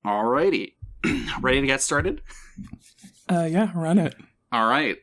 Alrighty. Ready to get started? Yeah, run it. All right.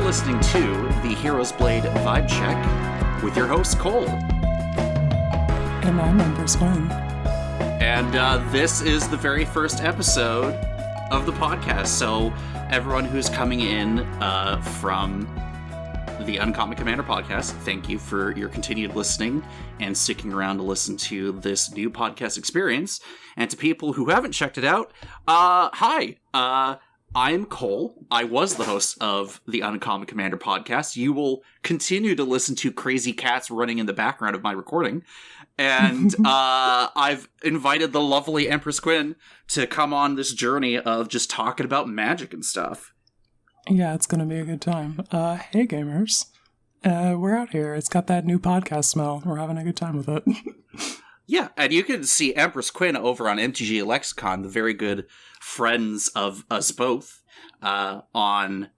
Listening to the Hero's Blade Vibe Check with your host, Cole. And I'm Empress Quinn. And this is the very first episode of the podcast. So everyone who's coming in from the Uncommon Commander podcast, thank you for your continued listening and sticking around to listen to this new podcast experience. And to people who haven't checked it out, hi. I'm Cole. I was the host of the Uncommon Commander podcast. You will continue to listen to crazy cats running in the background of my recording. And I've invited the lovely Empress Quinn to come on this journey of just talking about magic and stuff. Yeah, it's going to be a good time. Hey, gamers. We're out here. It's got that new podcast smell. We're having a good time with it. Yeah, and you can see Empress Quinn over on MTG Lexicon, the very good friends of us both, on...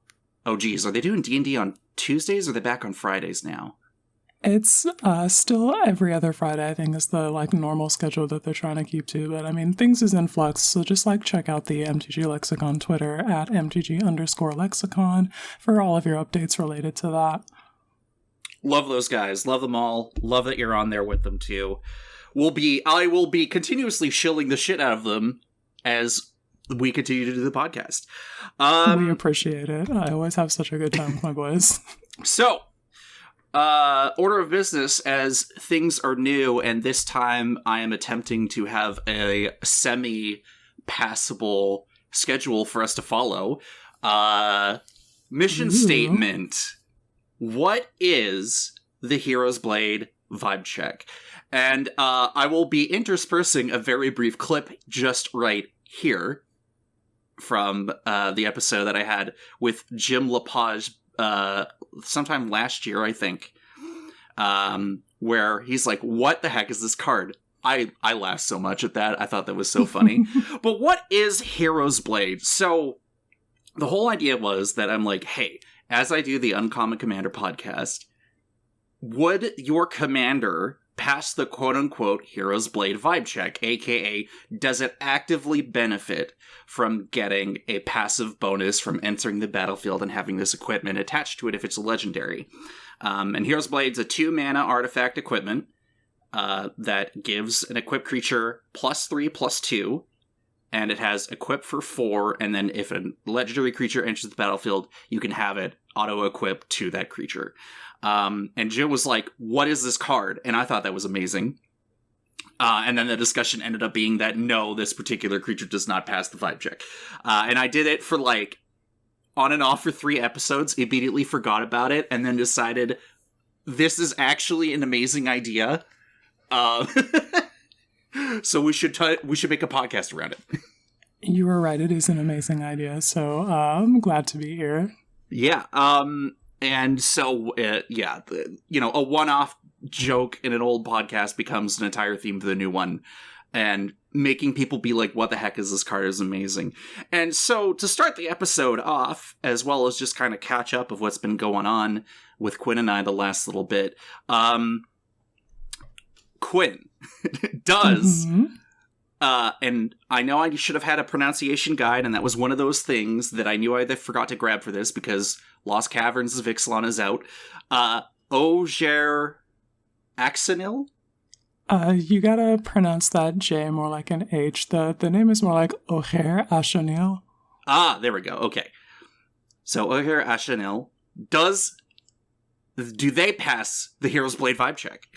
Oh, geez, are they doing D&D on Tuesdays, or are they back on Fridays now? It's still every other Friday, I think, is the normal schedule that they're trying to keep to. But, I mean, things is in flux, so just, check out the MTG Lexicon Twitter at MTG_Lexicon for all of your updates related to that. Love those guys. Love them all. Love that you're on there with them, too. I will be continuously shilling the shit out of them as we continue to do the podcast. We appreciate it. I always have such a good time with my boys. So, order of business as things are new, and this time I am attempting to have a semi-passable schedule for us to follow. Mission statement. What is the Hero's Blade Vibe Check? And I will be interspersing a very brief clip just right here from the episode that I had with Jim Lepage sometime last year, I think, where he's like, what the heck is this card? I laughed so much at that. I thought that was so funny. But what is Hero's Blade? So the whole idea was that I'm like, hey, as I do the Uncommon Commander podcast, would your commander pass the quote-unquote Hero's Blade Vibe Check, aka does it actively benefit from getting a passive bonus from entering the battlefield and having this equipment attached to it if it's a legendary? And Hero's Blade's a 2-mana artifact equipment that gives an equipped creature +3/+2, and it has equip for 4, and then if a legendary creature enters the battlefield, you can have it auto-equip to that creature. And Jim was like, what is this card? And I thought that was amazing. And then the discussion ended up being that no, this particular creature does not pass the vibe check. And I did it for on and off for 3 episodes, immediately forgot about it, and then decided this is actually an amazing idea. So we should make a podcast around it. You were right. It is an amazing idea. So I'm glad to be here. Yeah. And so, a one-off joke in an old podcast becomes an entire theme for the new one. And making people be like, what the heck is this card is amazing. And so, to start the episode off, as well as just kind of catch up of what's been going on with Quinn and I the last little bit, Quinn does... Mm-hmm. And I know I should have had a pronunciation guide, and that was one of those things that I knew I forgot to grab for this because Lost Caverns of Ixalan is out. Oger Axonil? You gotta pronounce that J more like an H. The name is more like Oger Axonil. Ah, there we go. Okay. So Oger Axonil do they pass the Hero's Blade vibe check?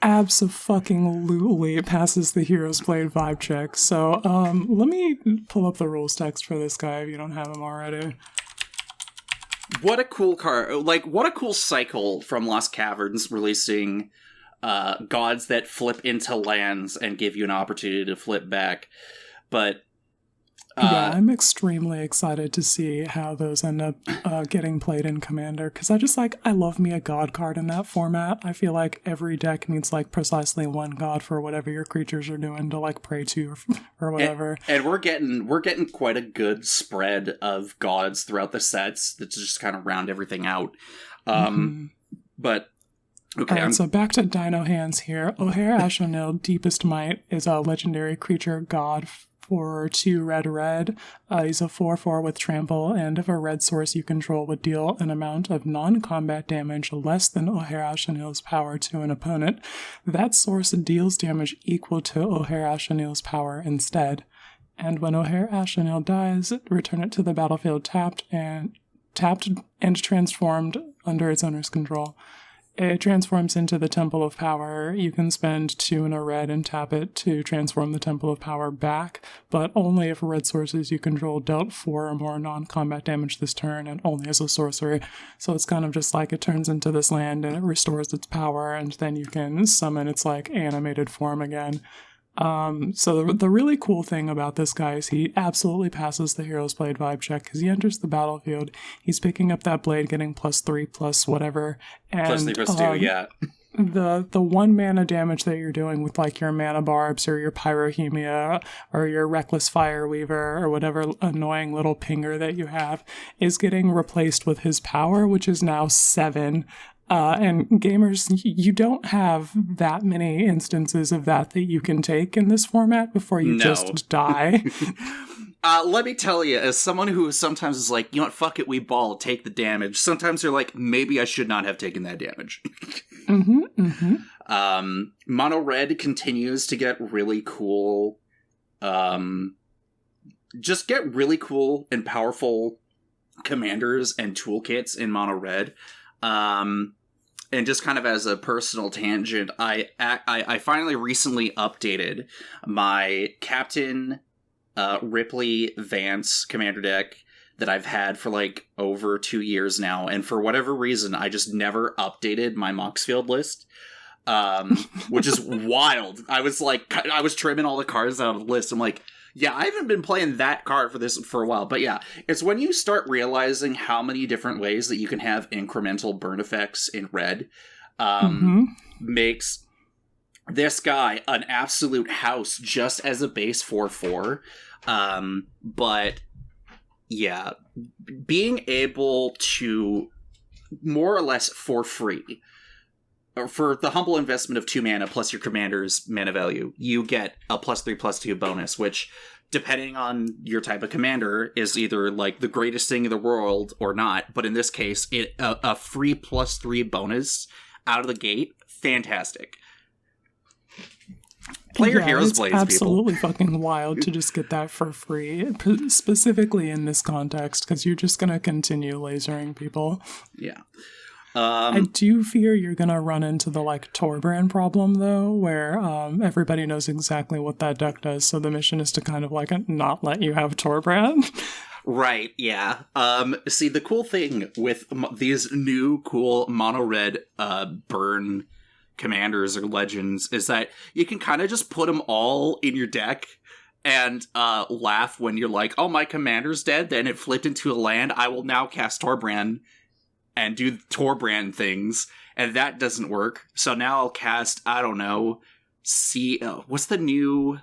Abso-fucking-lutely passes the Hero's Blade vibe check. So, let me pull up the rules text for this guy if you don't have him already. What a cool card. Like, what a cool cycle from Lost Caverns releasing gods that flip into lands and give you an opportunity to flip back. But yeah, I'm extremely excited to see how those end up getting played in Commander, because I love me a god card in that format. I feel like every deck needs like precisely one god for whatever your creatures are doing to like pray to or whatever. And we're getting quite a good spread of gods throughout the sets that just kind of round everything out. But okay, Alright, so back to Dino Hands here. O'Hare Ashenil, Deepest Might, is a legendary creature god for 2 red. He's a 4/4 with trample, and if a red source you control would deal an amount of non-combat damage less than O'Hare Ashenil's power to an opponent, that source deals damage equal to O'Hare Ashenil's power instead. And when O'Hare Ashenil dies, return it to the battlefield tapped and transformed under its owner's control. It transforms into the Temple of Power. You can spend 2 and a red and tap it to transform the Temple of Power back, but only if red sources you control dealt 4 or more non-combat damage this turn, and only as a sorcery. So it's kind of just like it turns into this land and it restores its power, and then you can summon its like animated form again. So the really cool thing about this guy is he absolutely passes the Hero's Blade vibe check, because he enters the battlefield, he's picking up that blade, getting +3 whatever, and +3/+2, yeah. The 1 mana damage that you're doing with like your mana barbs or your pyrohemia or your reckless fireweaver or whatever annoying little pinger that you have is getting replaced with his power, which is now 7. And gamers, you don't have that many instances of that you can take in this format before you just die. Let me tell you, as someone who sometimes is like, you know what, fuck it, we ball, take the damage. Sometimes you're like, maybe I should not have taken that damage. Mono Red continues to get really cool, just get really cool and powerful commanders and toolkits in Mono Red. And just kind of as a personal tangent, I finally recently updated my Captain Ripley Vance commander deck that I've had for like over 2 years now, and for whatever reason, I just never updated my Moxfield list, which is wild. I was trimming all the cards out of the list. I'm like, yeah, I haven't been playing that card for a while. But yeah, it's when you start realizing how many different ways that you can have incremental burn effects in red, makes this guy an absolute house just as a base 4/4. But yeah, being able to more or less for free, for the humble investment of 2 mana plus your commander's mana value, you get a +3/+2 bonus, which, depending on your type of commander, is either like the greatest thing in the world or not. But in this case, a free +3 bonus out of the gate, fantastic. Play your Hero's Blades, people. It's absolutely fucking wild to just get that for free, specifically in this context, because you're just going to continue lasering people. Yeah. I do fear you're going to run into the like Torbrand problem, though, where everybody knows exactly what that deck does, so the mission is to kind of like not let you have Torbrand. Right, yeah. See, the cool thing with these new cool mono-red burn commanders or legends is that you can kind of just put them all in your deck and laugh when you're like, oh, my commander's dead, then it flipped into a land, I will now cast Torbrand and do Torbrand things, and that doesn't work. So now I'll cast, I don't know, what's the new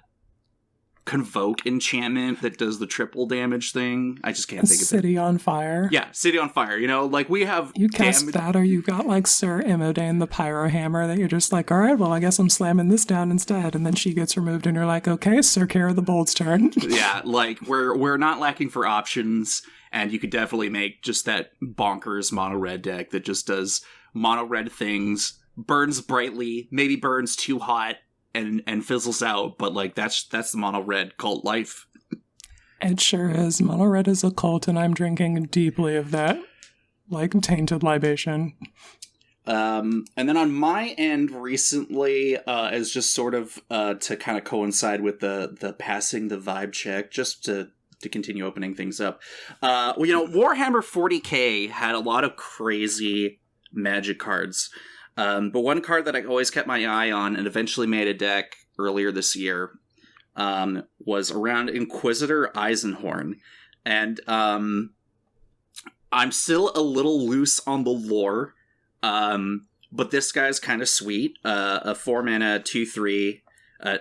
Convoke enchantment that does the triple damage thing? I just can't think of it. City on Fire. Yeah, City on Fire. You know, like we have... You cast that, or you got like Sir Imodane the Pyro Hammer that you're just like, all right, well, I guess I'm slamming this down instead. And then she gets removed and you're like, okay, Sir Cara the Bold's turn. Yeah, like we're not lacking for options. And you could definitely make just that bonkers mono-red deck that just does mono-red things, burns brightly, maybe burns too hot, and fizzles out. But like that's the mono-red cult life. It sure is. Mono-red is a cult, and I'm drinking deeply of that, like, tainted libation. And then on my end recently, as just sort of to kind of coincide with the passing the vibe check, just to to continue opening things up. Well, you know, Warhammer 40k had a lot of crazy Magic cards. But one card that I always kept my eye on and eventually made a deck earlier this year was around Inquisitor Eisenhorn. And I'm still a little loose on the lore, but this guy's kind of sweet. A 4-mana, 2/3,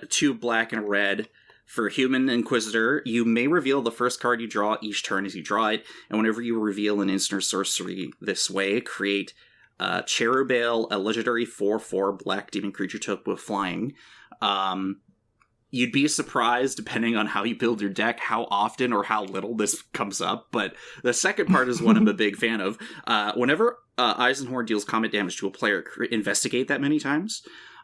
2 black and red. For Human Inquisitor, you may reveal the first card you draw each turn as you draw it, and whenever you reveal an instant or sorcery this way, create Cherubale, a legendary 4/4 black demon creature token with flying. You'd be surprised, depending on how you build your deck, how often or how little this comes up, but the second part is one I'm a big fan of. Whenever Eisenhorn deals combat damage to a player, investigate that many times.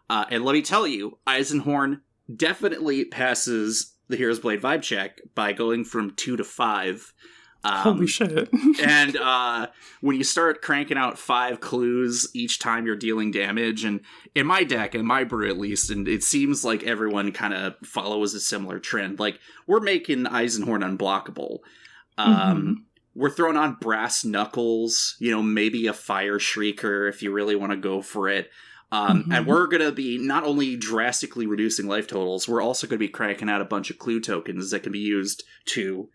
And let me tell you, Eisenhorn definitely passes the Hero's Blade vibe check by going from 2 to 5. Holy shit. And when you start cranking out 5 clues each time you're dealing damage, and in my deck, in my brew at least, and it seems like everyone kind of follows a similar trend, like, we're making Eisenhorn unblockable. We're throwing on Brass Knuckles, you know, maybe a Fire Shrieker if you really want to go for it. And we're going to be not only drastically reducing life totals, we're also going to be cranking out a bunch of clue tokens that can be used to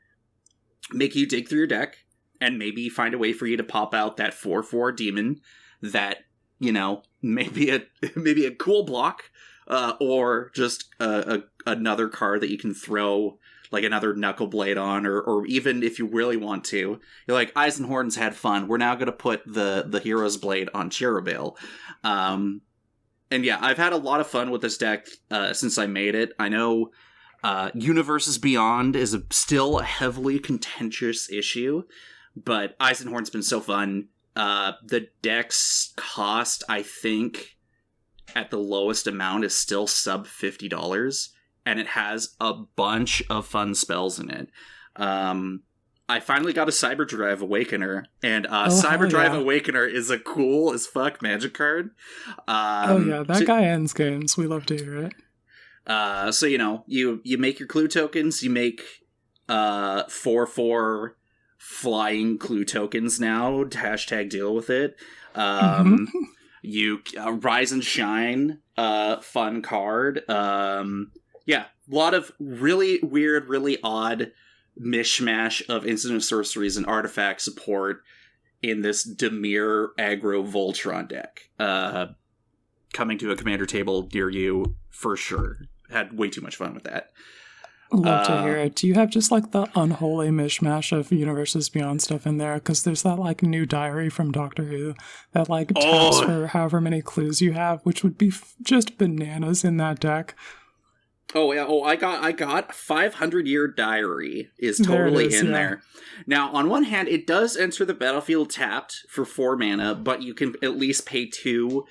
make you dig through your deck and maybe find a way for you to pop out that 4/4 demon that, you know, maybe a cool block, or just another card that you can throw like another Knuckle Blade on, or even if you really want to, you're like, Eisenhorn's had fun, we're now going to put the Hero's Blade on Cherubale. And yeah, I've had a lot of fun with this deck since I made it. I know Universes Beyond is still a heavily contentious issue, but Eisenhorn's been so fun. The deck's cost, I think, at the lowest amount is still sub $50, and it has a bunch of fun spells in it. I finally got a Cyberdrive Awakener, and Cyberdrive Awakener is a cool as fuck Magic card. That guy ends games. We love to hear it. So, you know, you make your clue tokens, you make 4/4 flying clue tokens now, hashtag deal with it. You Rise and Shine, fun card. Yeah, a lot of really weird, really odd mishmash of instant sorceries and artifact support in this Dimir aggro Voltron deck. Coming to a commander table near you, for sure. Had way too much fun with that. Love to hear it. Do you have just like the unholy mishmash of Universes Beyond stuff in there? Because there's that like new diary from Doctor Who that like taps for however many clues you have, which would be just bananas in that deck. Oh yeah. Oh, I got 500-year diary is totally in there. Now, on one hand, it does enter the battlefield tapped for 4 mana, but you can at least pay 2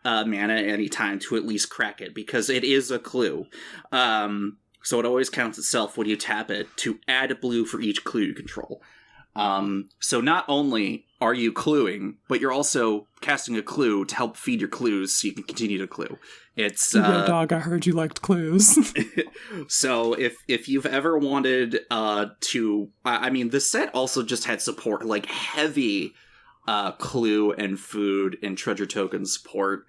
mana any time to at least crack it, because it is a clue. So it always counts itself when you tap it to add a blue for each clue you control. So not only are you cluing, but you're also casting a clue to help feed your clues so you can continue to clue. It's dog, I heard you liked clues. So if you've ever wanted to, I mean, the set also just had support, like heavy clue and food and treasure token support.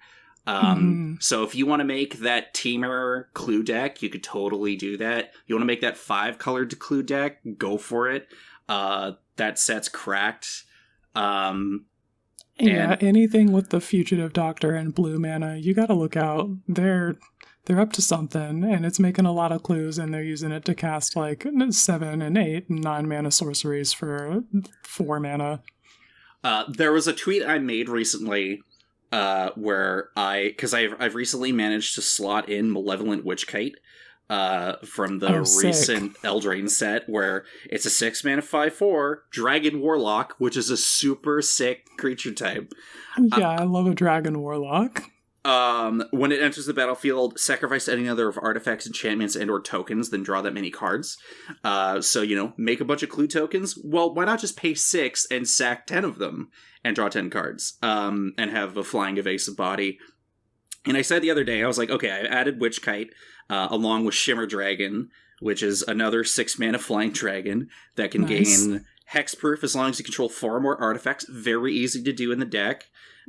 So if you want to make that Teamer clue deck, you could totally do that. You want to make that 5-colored clue deck, go for it. That set's cracked. Yeah, anything with the Fugitive Doctor and blue mana, you gotta look out. They're up to something, and it's making a lot of clues, and they're using it to cast like 7 and 8 and 9 mana sorceries for 4 mana. There was a tweet I made recently where because I've recently managed to slot in Malevolent Witchkite from the recent Eldraine set, where it's a 6-mana 5/4 Dragon Warlock, which is a super sick creature type. Yeah, I love a Dragon Warlock. When it enters the battlefield, sacrifice any other of artifacts, enchantments, and or tokens, then draw that many cards. So, you know, make a bunch of clue tokens. Well, why not just pay 6 and sack 10 of them and draw 10 cards, and have a flying evasive body? And I said the other day, I was like, okay, I added Witchkite, along with Shimmer Dragon, which is another 6-mana flying dragon that can gain hexproof as long as you control 4 more artifacts. Very easy to do in the deck.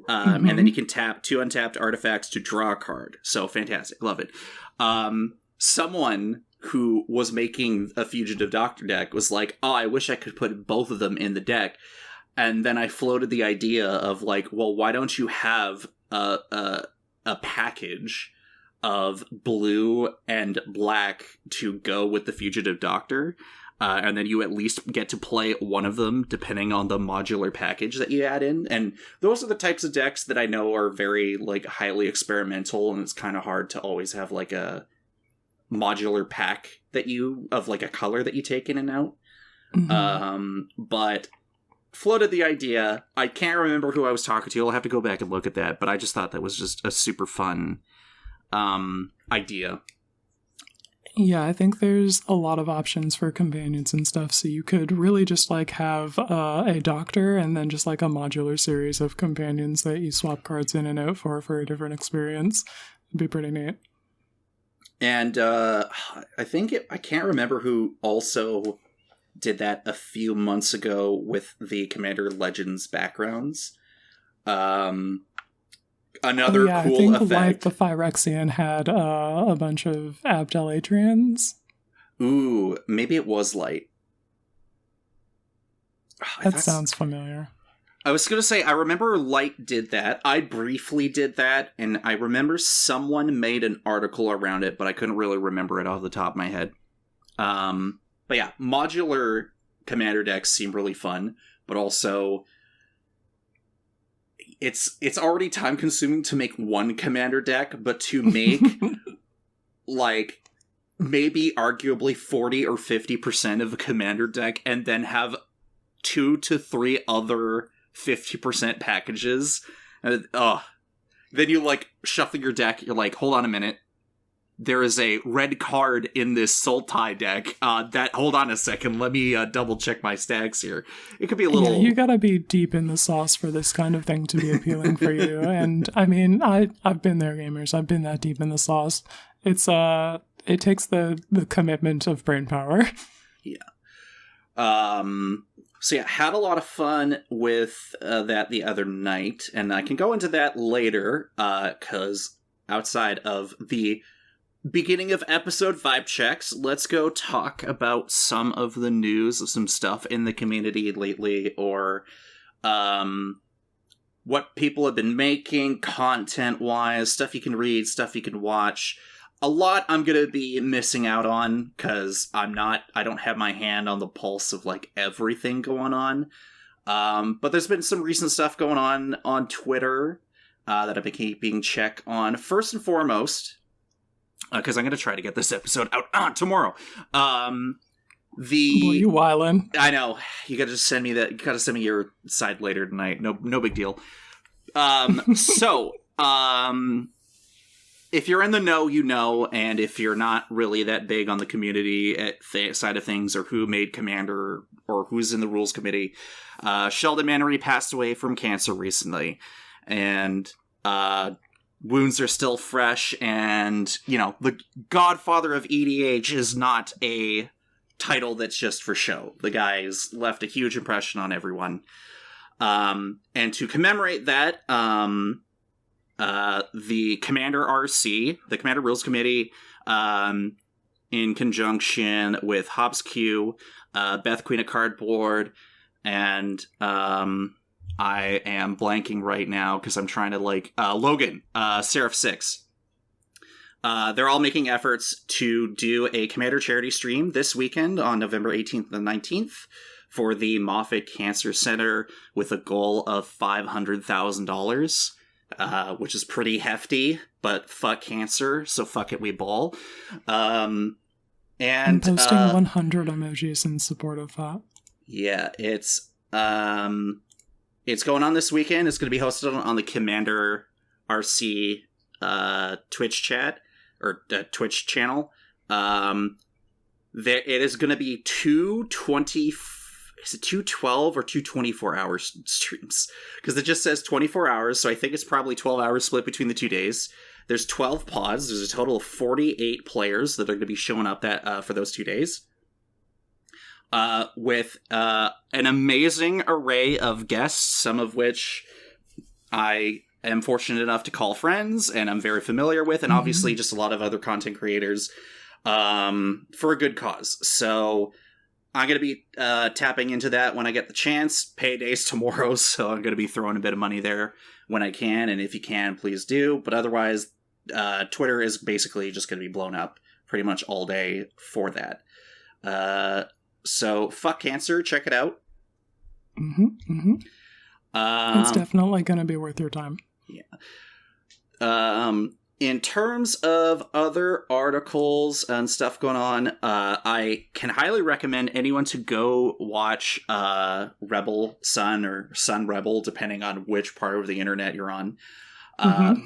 And then you can tap 2 untapped artifacts to draw a card. So fantastic. Love it. Someone who was making a Fugitive Doctor deck was like, oh, I wish I could put both of them in the deck. And then I floated the idea of like, well, why don't you have a package of blue and black to go with the Fugitive Doctor? And then you at least get to play one of them depending on the modular package that you add in. And those are the types of decks that I know are very like highly experimental, and it's kind of hard to always have like a modular pack that you of like a color that you take in and out. But floated the idea. I can't remember who I was talking to. I'll have to go back and look at that, but I just thought that was just a super fun idea. Yeah, I think there's a lot of options for companions and stuff, so you could really just like have a doctor and then just like a modular series of companions that you swap cards in and out for a different experience. It'd be pretty neat. And I think I can't remember who also did that a few months ago with the Commander Legends backgrounds. Another cool I think effect. Like the Phyrexian had a bunch of Abdel Adrians. Ooh, maybe it was Light. That sounds familiar. I was going to say, I remember Light did that. I briefly did that, and I remember someone made an article around it, but I couldn't really remember it off the top of my head. But yeah, modular commander decks seem really fun, but also it's already time consuming to make one commander deck, but to make like maybe arguably 40 or 50% of a commander deck and then have 2 to 3 other 50% packages. Then you like shuffle your deck. You're like, hold on a minute. There is a red card in this Sultai deck. Hold on a second. Let me double check my stacks here. It could be a little. Yeah, you gotta be deep in the sauce for this kind of thing to be appealing for you. And I mean, I've been there, gamers. I've been that deep in the sauce. It takes the commitment of brain power. Yeah. So yeah, had a lot of fun with that the other night, and I can go into that later, because outside of the beginning of episode vibe checks, let's go talk about some of the news of some stuff in the community lately, or what people have been making content-wise, stuff you can read, stuff you can watch. A lot I'm going to be missing out on, because I don't have my hand on the pulse of, like, everything going on. But there's been some recent stuff going on Twitter that I've been keeping check on. First and foremost, because I'm going to try to get this episode out tomorrow. Boy, you wildin'. I know. You got to send me that. You got to send me your side later tonight. No big deal. If you're in the know, you know, and if you're not really that big on the community side of things, or who made Commander, or who's in the rules committee, Sheldon Mannery passed away from cancer recently, and wounds are still fresh, and, you know, the Godfather of EDH is not a title that's just for show. The guy's left a huge impression on everyone. And to commemorate that, the Commander RC, the Commander Rules Committee, in conjunction with Hobbs Q, Beth Queen of Cardboard, and I am blanking right now because I'm trying to Logan, Seraph 6. They're all making efforts to do a Commander charity stream this weekend on November 18th and 19th for the Moffitt Cancer Center with a goal of $500,000. Which is pretty hefty, but fuck cancer, so fuck it, we ball. And I'm posting 100 emojis in support of that. Yeah, it's going on this weekend. It's going to be hosted on the Commander RC Twitch chat, or Twitch channel. It is going to be two is it 212 or 224-hour streams? Because it just says 24 hours, so I think it's probably 12 hours split between the 2 days. There's 12 pods. There's a total of 48 players that are going to be showing up for those 2 days. With an amazing array of guests, some of which I am fortunate enough to call friends and I'm very familiar with, and obviously just a lot of other content creators for a good cause. So I'm going to be tapping into that when I get the chance. Payday's tomorrow, so I'm going to be throwing a bit of money there when I can, and if you can, please do. But otherwise, Twitter is basically just going to be blown up pretty much all day for that. So fuck cancer, check it out. It's definitely going to be worth your time. Yeah. In terms of other articles and stuff going on, I can highly recommend anyone to go watch Rebel Sun or Sun Rebel, depending on which part of the internet you're on.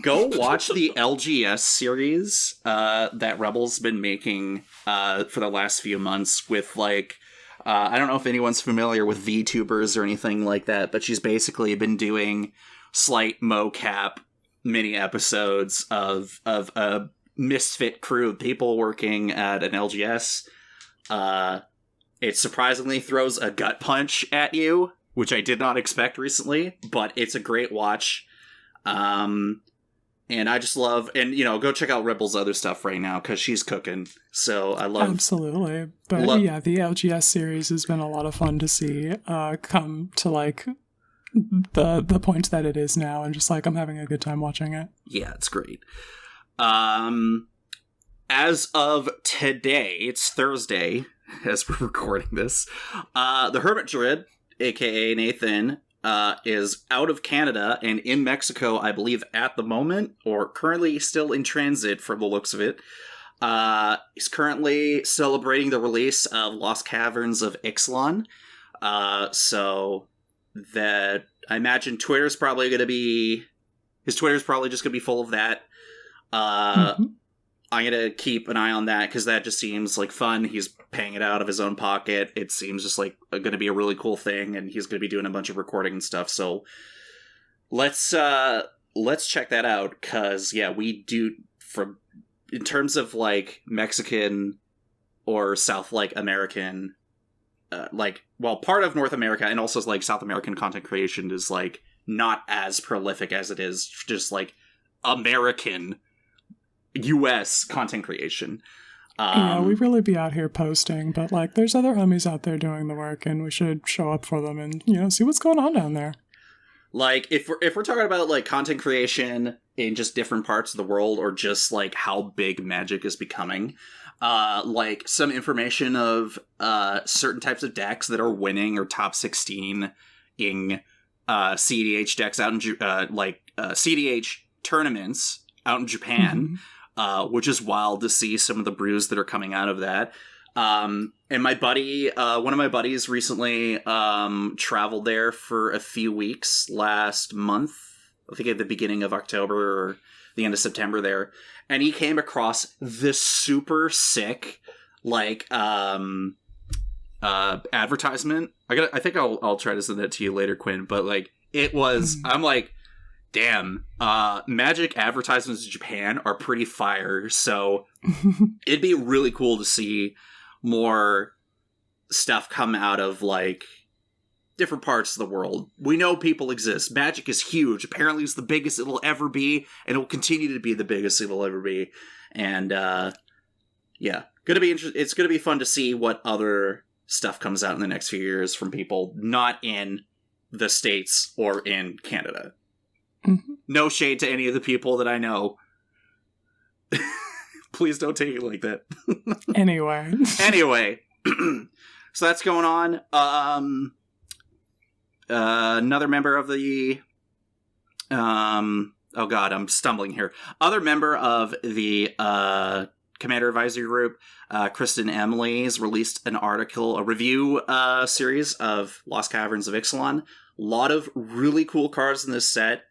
Go watch the LGS series that Rebel's been making for the last few months with, like, I don't know if anyone's familiar with VTubers or anything like that, but she's basically been doing slight mocap mini episodes of a misfit crew of people working at an LGS. It surprisingly throws a gut punch at you, which I did not expect recently, but it's a great watch. And I just love, and go check out Rebel's other stuff right now, because she's cooking. So I love. Absolutely. But yeah, the LGS series has been a lot of fun to see come to, like, the point that it is now, and just, like, I'm having a good time watching it. Yeah, it's great. As of today, it's Thursday, as we're recording this, the Hermit Druid, aka Nathan, is out of Canada and in Mexico, I believe, at the moment, or currently still in transit from the looks of it. He's currently celebrating the release of Lost Caverns of Ixalan. So that I imagine Twitter's probably going to be... His Twitter's probably just going to be full of that. I'm going to keep an eye on that, because that just seems like fun. He's paying it out of his own pocket. It seems just like going to be a really cool thing, and he's going to be doing a bunch of recording and stuff. So let's check that out, because yeah, we do, in terms of like Mexican or South like American, part of North America and also like South American content creation is like not as prolific as it is just like American US content creation. Yeah, we really be out here posting, but like there's other homies out there doing the work, and we should show up for them and see what's going on down there. Like if we're talking about like content creation in just different parts of the world, or just like how big Magic is becoming, like some information of certain types of decks that are winning or top 16 in CDH decks out in CDH tournaments out in Japan. Which is wild to see some of the brews that are coming out of that. And my buddy, one of my buddies recently traveled there for a few weeks last month. I think at the beginning of October or the end of September there. And he came across this super sick, like, advertisement. I think I'll try to send that to you later, Quinn. But like, it was, I'm like, damn, Magic advertisements in Japan are pretty fire, so it'd be really cool to see more stuff come out of, like, different parts of the world. We know people exist. Magic is huge. Apparently it's the biggest it'll ever be, and it will continue to be the biggest it'll ever be. And, yeah, it's gonna be fun to see what other stuff comes out in the next few years from people not in the States or in Canada. No shade to any of the people that I know. Please don't take it like that. Anyway. So that's going on. Another member of the... oh god, I'm stumbling here. Other member of the Commander Advisory Group, Kristen Emily's released an article, a review series of Lost Caverns of Ixalan. A lot of really cool cards in this set.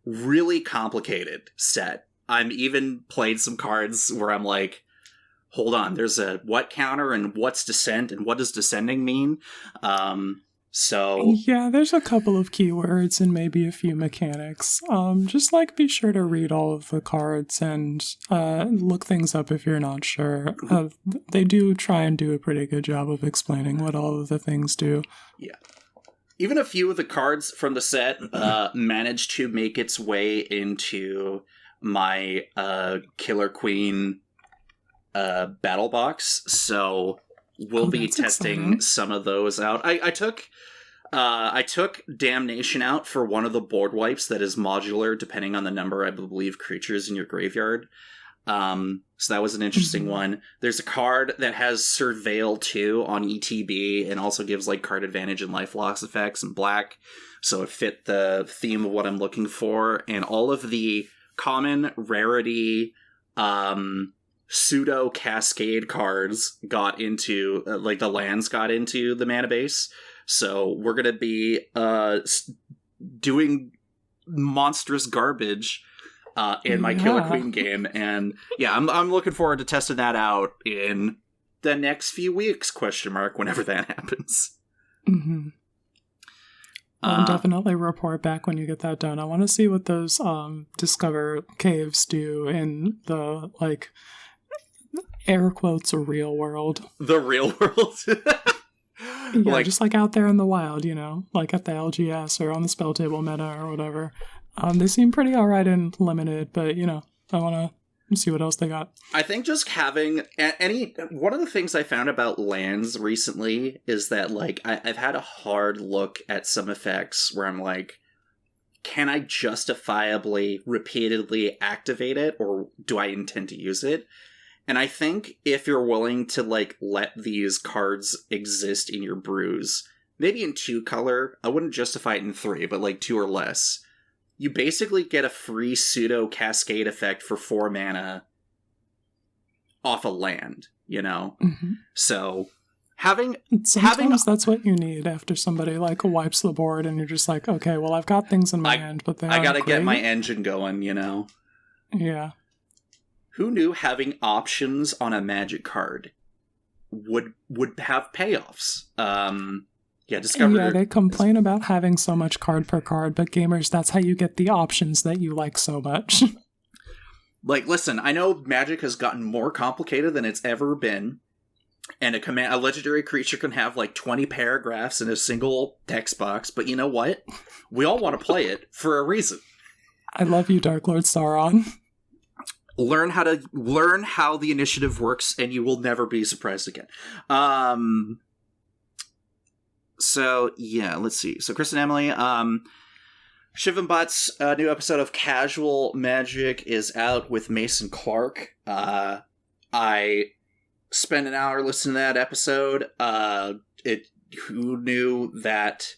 Really complicated set. I'm even played some cards where I'm like, hold on, there's a what counter and what's descent and what does descending mean? So yeah, there's a couple of keywords and maybe a few mechanics. Just like be sure to read all of the cards and look things up if you're not sure. They do try and do a pretty good job of explaining what all of the things do. Yeah. Even a few of the cards from the set managed to make its way into my Killer Queen battle box, so we'll be testing exciting. Some of those out. I took Damnation out for one of the board wipes that is modular depending on the number, I believe, creatures in your graveyard. So that was an interesting one. There's a card that has Surveil 2 on ETB and also gives like card advantage and life loss effects in black. So it fit the theme of what I'm looking for. And all of the common rarity pseudo cascade cards got into like the lands got into the mana base. So we're going to be doing monstrous garbage in my Killer Queen game, and yeah, I'm looking forward to testing that out in the next few weeks, whenever that happens. Mm-hmm. I'll definitely report back when you get that done. I want to see what those Discover caves do in the, like, air quotes, real world. The real world? Yeah, like, just like out there in the wild, you know, like at the LGS or on the spell table meta or whatever. They seem pretty alright and limited, but, you know, I want to see what else they got. I think just having one of the things I found about lands recently is that, like, I've had a hard look at some effects where I'm like, can I justifiably, repeatedly activate it, or do I intend to use it? And I think if you're willing to, like, let these cards exist in your brews, maybe in 2 color, I wouldn't justify it in 3, but, like, 2 or less, you basically get a free pseudo cascade effect for 4 mana off a land, you know? Mm-hmm. So Sometimes that's what you need after somebody like wipes the board and you're just like, okay, well, I've got things in my hand, but I gotta get my engine going, you know? Yeah. Who knew having options on a Magic card would have payoffs? Yeah, they complain about having so much card per card, but gamers, that's how you get the options that you like so much. Like, listen, I know Magic has gotten more complicated than it's ever been, and a legendary creature can have like 20 paragraphs in a single text box, but you know what? We all want to play it for a reason. I love you, Dark Lord Sauron. Learn how the initiative works, and you will never be surprised again. So, yeah, let's see. So, Chris and Emily, Shiv and Butt's new episode of Casual Magic is out with Mason Clark. I spent an hour listening to that episode. Who knew that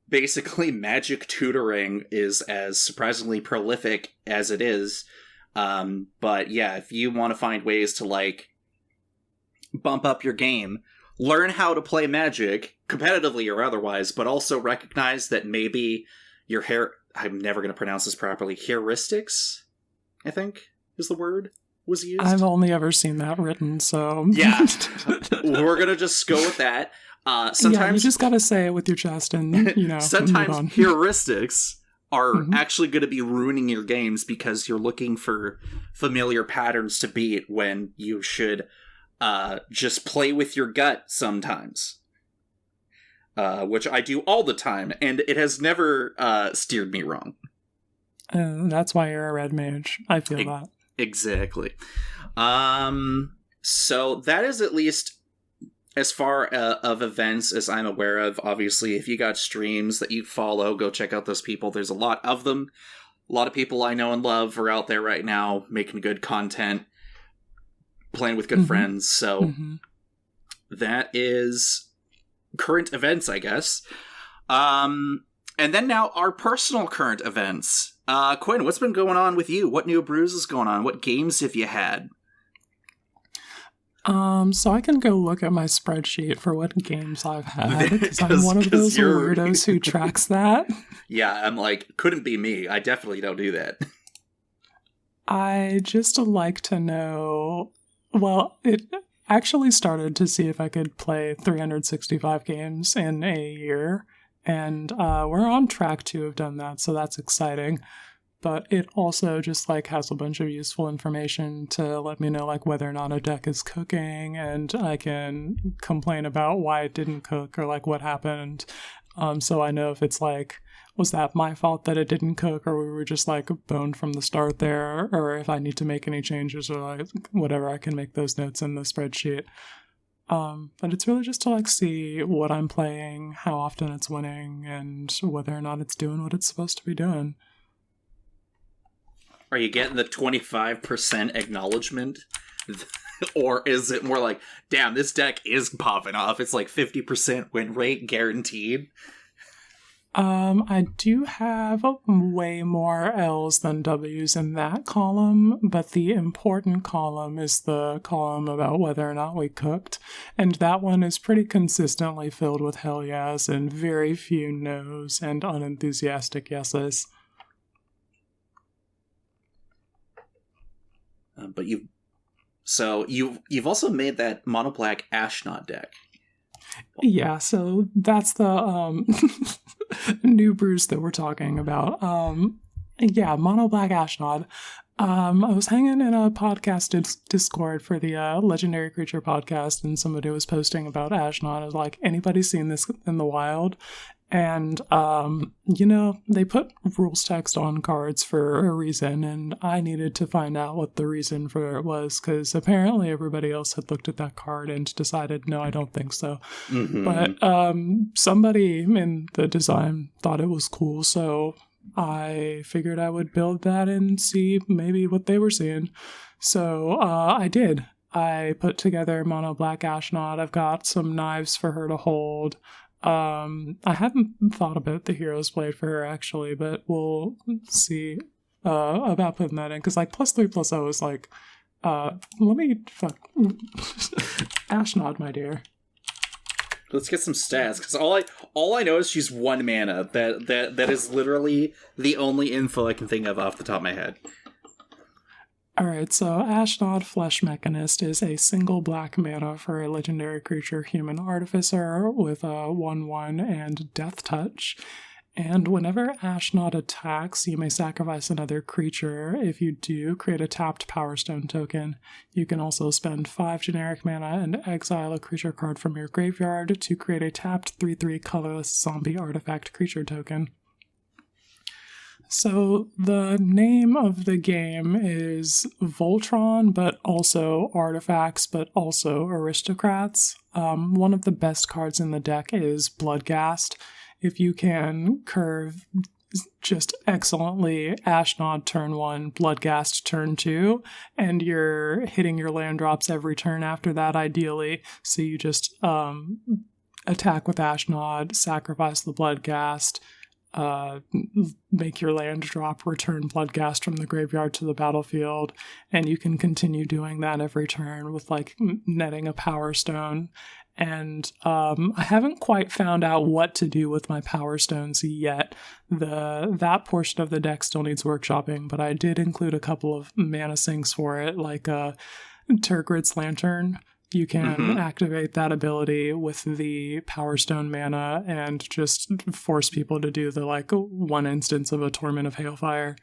basically magic tutoring is as surprisingly prolific as it is? But yeah, if you want to find ways to, like, bump up your game, learn how to play Magic, competitively or otherwise, but also recognize that maybe your I'm never going to pronounce this properly, heuristics, I think is the word, was used. I've only ever seen that written, so... Yeah, we're going to just go with that. Sometimes you just got to say it with your chest and, you know, sometimes heuristics are actually going to be ruining your games because you're looking for familiar patterns to beat when you should just play with your gut sometimes. Which I do all the time, and it has never steered me wrong. That's why you're a red mage. I feel that. Exactly. So that is at least as far of events as I'm aware of. Obviously, if you got streams that you follow, go check out those people. There's a lot of them. A lot of people I know and love are out there right now making good content, playing with good friends. So that is current events, I guess. And then now our personal current events. Quinn, what's been going on with you? What new brews is going on? What games have you had? So I can go look at my spreadsheet for what games I've had, because I'm one of those weirdos who tracks that. Yeah, I'm like, couldn't be me. I definitely don't do that. I just like to know, well, actually started to see if I could play 365 games in a year, and we're on track to have done that, so that's exciting. But it also just like has a bunch of useful information to let me know like whether or not a deck is cooking, and I can complain about why it didn't cook or like what happened. So I know if it's like, was that my fault that it didn't cook, or we were just like boned from the start there, or if I need to make any changes or like whatever, I can make those notes in the spreadsheet. But it's really just to like see what I'm playing, how often it's winning, and whether or not it's doing what it's supposed to be doing. Are you getting the 25% acknowledgement? Or is it more like, damn, this deck is popping off, it's like 50% win rate guaranteed? I do have way more L's than W's in that column, but the important column is the column about whether or not we cooked, and that one is pretty consistently filled with hell yes and very few no's and unenthusiastic yeses. But you've also made that mono black Ashnod deck. Yeah, so that's the new Bruce that we're talking about. Yeah, mono black Ashnod. I was hanging in a podcast Discord for the Legendary Creature podcast, and somebody was posting about Ashnod. I was like, anybody seen this in the wild? And, they put rules text on cards for a reason, and I needed to find out what the reason for it was, because apparently everybody else had looked at that card and decided, no, I don't think so. Mm-hmm. But somebody in the design thought it was cool, so I figured I would build that and see maybe what they were seeing. So I did. I put together mono black Ashnod. I've got some knives for her to hold. I haven't thought about the Heroes Blade for her, actually, but we'll see about putting that in, because, like, +3/+0 is like, Ashnod, my dear. Let's get some stats, because all I know is she's 1 mana. That is literally the only info I can think of off the top of my head. Alright, so Ashnod Flesh Mechanist is a single black mana for a legendary creature human artificer with a 1/1 and Death Touch. And whenever Ashnod attacks, you may sacrifice another creature. If you do, create a tapped Power Stone token. You can also spend 5 generic mana and exile a creature card from your graveyard to create a tapped 3/3 colorless zombie artifact creature token. So the name of the game is Voltron, but also Artifacts, but also Aristocrats. One of the best cards in the deck is Bloodghast. If you can curve just excellently Ashnod turn 1, Bloodghast turn 2, and you're hitting your land drops every turn after that, ideally. So you just attack with Ashnod, sacrifice the Bloodghast, make your land drop, return Bloodghast from the graveyard to the battlefield, and you can continue doing that every turn with like netting a Power Stone. And I haven't quite found out what to do with my Power Stones yet. That portion of the deck still needs workshopping, but I did include a couple of mana sinks for it, like Tergrid's Lantern. You can activate that ability with the Power Stone mana and just force people to do the like 1 instance of a Torment of Hailfire.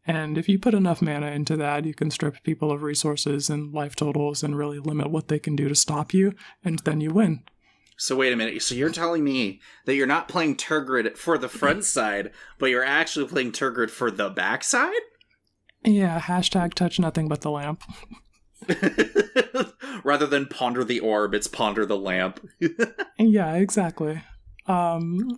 And if you put enough mana into that, you can strip people of resources and life totals and really limit what they can do to stop you, and then you win. So wait a minute, so you're telling me that you're not playing Tergrid for the front side, but you're actually playing Tergrid for the back side? Yeah, hashtag touch nothing but the lamp. Rather than ponder the orb, it's ponder the lamp. Yeah, exactly.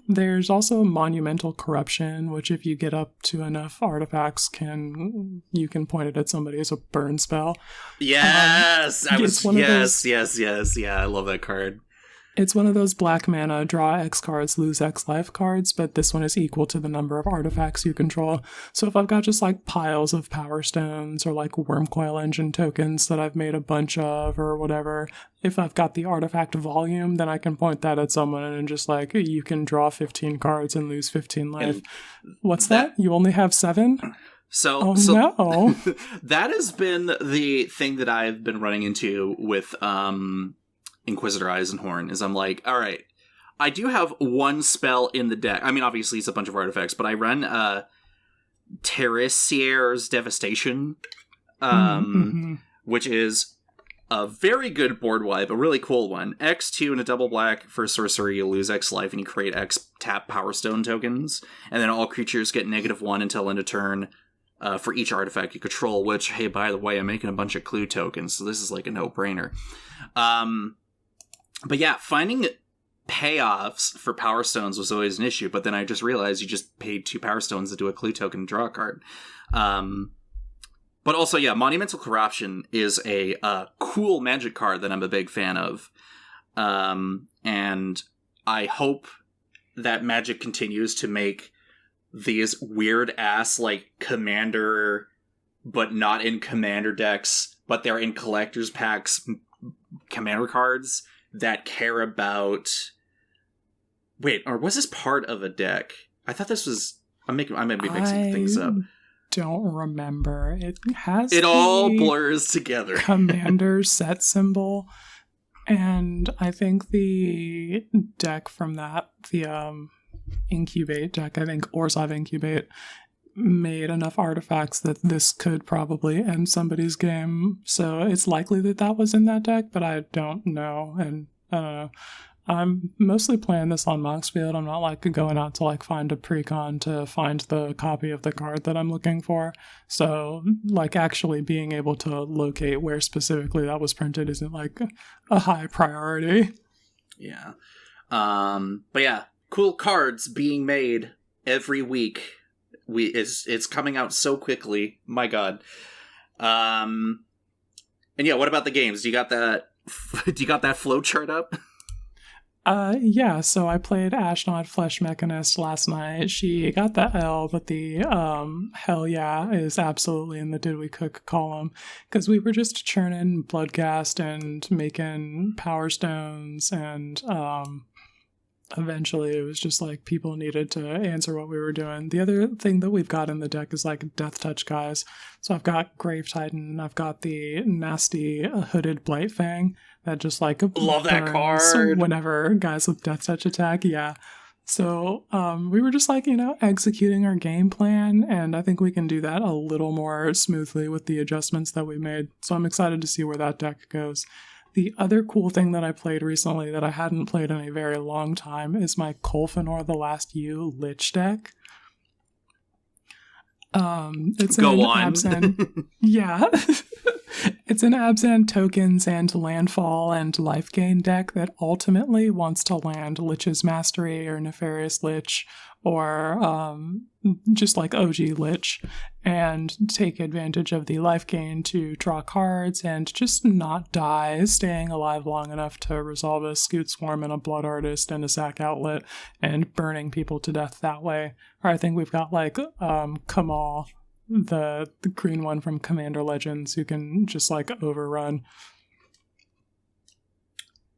There's also Monumental Corruption, which if you get up to enough artifacts, you can point it at somebody as a burn spell. Yes! Yes, I love that card. It's one of those black mana, draw X cards, lose X life cards, but this one is equal to the number of artifacts you control. So if I've got just like piles of Power Stones or like Wormcoil Engine tokens that I've made a bunch of or whatever, if I've got the artifact volume, then I can point that at someone and just like, you can draw 15 cards and lose 15 life. What's that? You only have 7? So, no. That has been the thing that I've been running into with Inquisitor Eisenhorn, is I'm like, all right, I do have one spell in the deck. I mean, obviously it's a bunch of artifacts, but I run Terracier's Devastation, which is a very good board wipe, a really cool one. X2 and a double black for sorcery, you lose X life and you create X tap Power Stone tokens, and then all creatures get -1 until end of turn for each artifact you control, which, hey, by the way, I'm making a bunch of clue tokens, so this is like a no-brainer. But yeah, finding payoffs for Power Stones was always an issue, but then I just realized you just paid 2 Power Stones to do a clue token and draw a card. But also, yeah, Monumental Corruption is a cool Magic card that I'm a big fan of. And I hope that Magic continues to make these weird-ass, like, Commander, but not in Commander decks, but they're in Collector's Packs Commander cards that care about... Wait, or was this part of a deck? I thought this was... I may be mixing things up. Don't remember. It has it all blurs together. Commander set symbol, and I think the deck from that, the Incubate deck, I think Orzhov Incubate, made enough artifacts that this could probably end somebody's game. So it's likely that that was in that deck, but I don't know. And I'm mostly playing this on Moxfield. I'm not like going out to like find a precon to find the copy of the card that I'm looking for. So like actually being able to locate where specifically that was printed isn't like a high priority. Yeah. But yeah, cool cards being made every week. It's coming out so quickly. My God. And yeah, what about the games? Do you got that flow chart up? Yeah, so I played Ashnod Flesh Mechanist last night. She got the L, but the hell yeah is absolutely in the did we cook column, because we were just churning Bloodcast and making Power Stones, and eventually it was just like people needed to answer what we were doing. The other thing that we've got in the deck is like Death Touch guys. So I've got Grave Titan, I've got the nasty Hooded Blightfang that just like love that card whenever guys with Death Touch attack. Yeah. So we were just like, executing our game plan, and I think we can do that a little more smoothly with the adjustments that we made. So I'm excited to see where that deck goes. The other cool thing that I played recently that I hadn't played in a very long time is my Kolfinor the Last U Lich deck. It's Go on. Abzan. Yeah. It's an Abzan tokens and landfall and life gain deck that ultimately wants to land Lich's Mastery or Nefarious Lich or just like OG Lich and take advantage of the life gain to draw cards and just not die, staying alive long enough to resolve a Scoot Swarm and a Blood Artist and a Sack Outlet and burning people to death that way. Or I think we've got like Kamal, the green one from Commander Legends, who can just like overrun.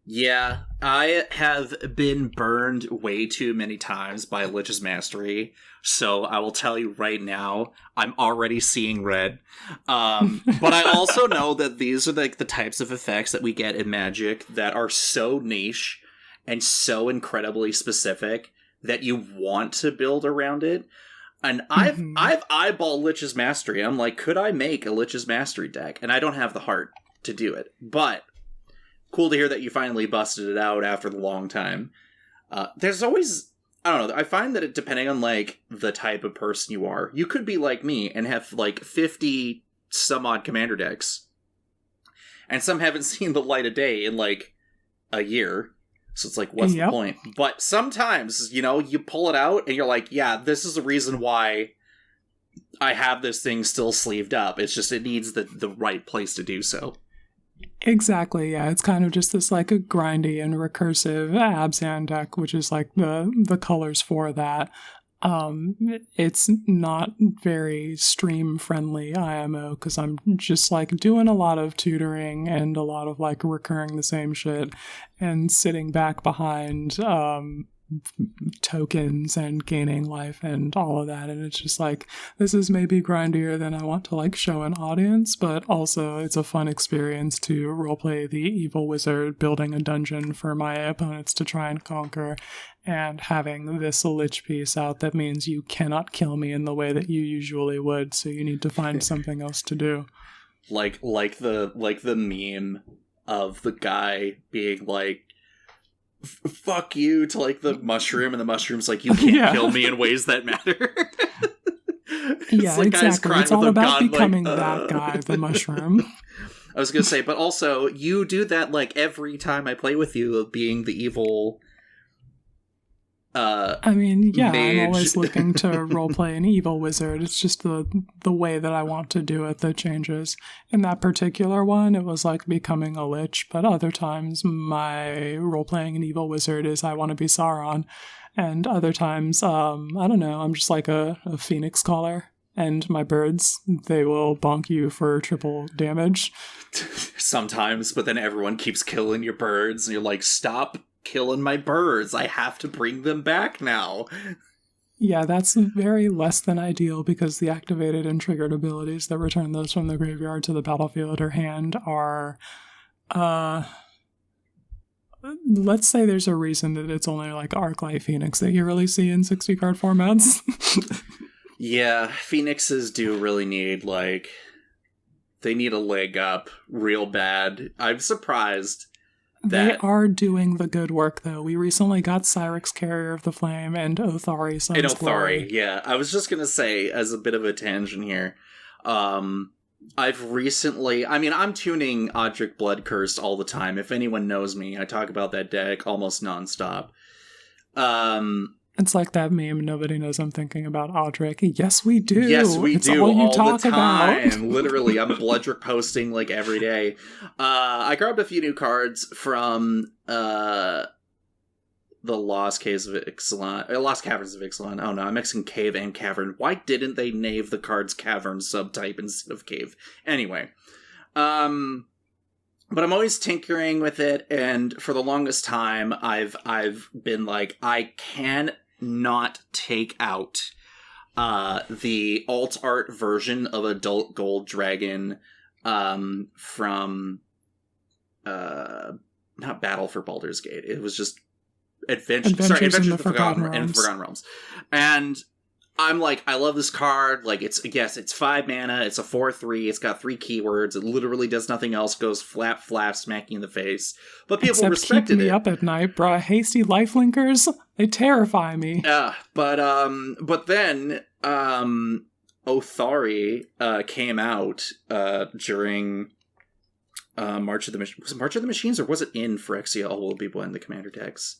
Yeah, I have been burned way too many times by Lich's Mastery, so I will tell you right now, I'm already seeing red. But I also know that these are like the types of effects that we get in Magic that are so niche and so incredibly specific that you want to build around it. And I've eyeballed Lich's Mastery. I'm like, could I make a Lich's Mastery deck? And I don't have the heart to do it. But cool to hear that you finally busted it out after the long time. There's always, I don't know, I find that depending on like the type of person you are, you could be like me and have like 50 some odd commander decks. And some haven't seen the light of day in like a year. So it's like, what's the point? But sometimes, you pull it out and you're like, yeah, this is the reason why I have this thing still sleeved up. It's just, it needs the right place to do so. Exactly, yeah. It's kind of just this like a grindy and recursive Abzan deck, which is like the colors for that. It's not very stream friendly IMO because I'm just like doing a lot of tutoring and a lot of like recurring the same shit and sitting back behind tokens and gaining life and all of that. And it's just like, this is maybe grindier than I want to like show an audience, but also it's a fun experience to roleplay the evil wizard building a dungeon for my opponents to try and conquer, and having this lich piece out that means you cannot kill me in the way that you usually would, so you need to find something else to do. Like the meme of the guy being like, fuck you to like the mushroom, and the mushroom's like, you can't kill me in ways that matter. Yeah, like exactly. It's all about becoming that guy, the mushroom. I was gonna say, but also you do that like every time I play with you, of being the evil. I mean, yeah, mage. I'm always looking to roleplay an evil wizard. It's just the way that I want to do it that changes. In that particular one, it was like becoming a lich, but other times my roleplaying an evil wizard is I want to be Sauron. And other times, I don't know, I'm just like a phoenix caller. And my birds, they will bonk you for triple damage. Sometimes, but then everyone keeps killing your birds, and you're like, stop killing my birds. I have to bring them back now. Yeah, that's very less than ideal, because the activated and triggered abilities that return those from the graveyard to the battlefield or hand are... let's say there's a reason that it's only like Arclight Phoenix that you really see in 60 card formats. Yeah, Phoenixes do really need, like... They need a leg up real bad. I'm surprised they are doing the good work, though. We recently got Cyrix, Carrier of the Flame, and Othari, Sun's Glory. Yeah. I was just gonna say, as a bit of a tangent here, I've recently... I mean, I'm tuning Odric Bloodcurse all the time. If anyone knows me, I talk about that deck almost nonstop. It's like that meme, nobody knows I'm thinking about Odric. Yes, we do. Yes, we it's do all talk the time. About. Literally, I'm Bloodric posting like every day. I grabbed a few new cards from the Lost Caves of Ixalan. Lost Caverns of Ixalan. Oh no, I'm mixing Cave and Cavern. Why didn't they name the cards Cavern subtype instead of Cave? Anyway. But I'm always tinkering with it, and for the longest time, I've been like, I can not take out the alt art version of Adult Gold Dragon from not Battle for Baldur's Gate. It was just Adventures in the Forgotten Realms. And I'm like, I love this card. Like, it's 5 mana, it's a 4/3, it's got 3 keywords, it literally does nothing else, goes flap, smack you in the face. But people respected keep me up at night, bruh. Hasty lifelinkers, they terrify me. But then, Othari came out during March of the Machines. Was it March of the Machines, or was it in Phyrexia All Will Be One, the commander decks?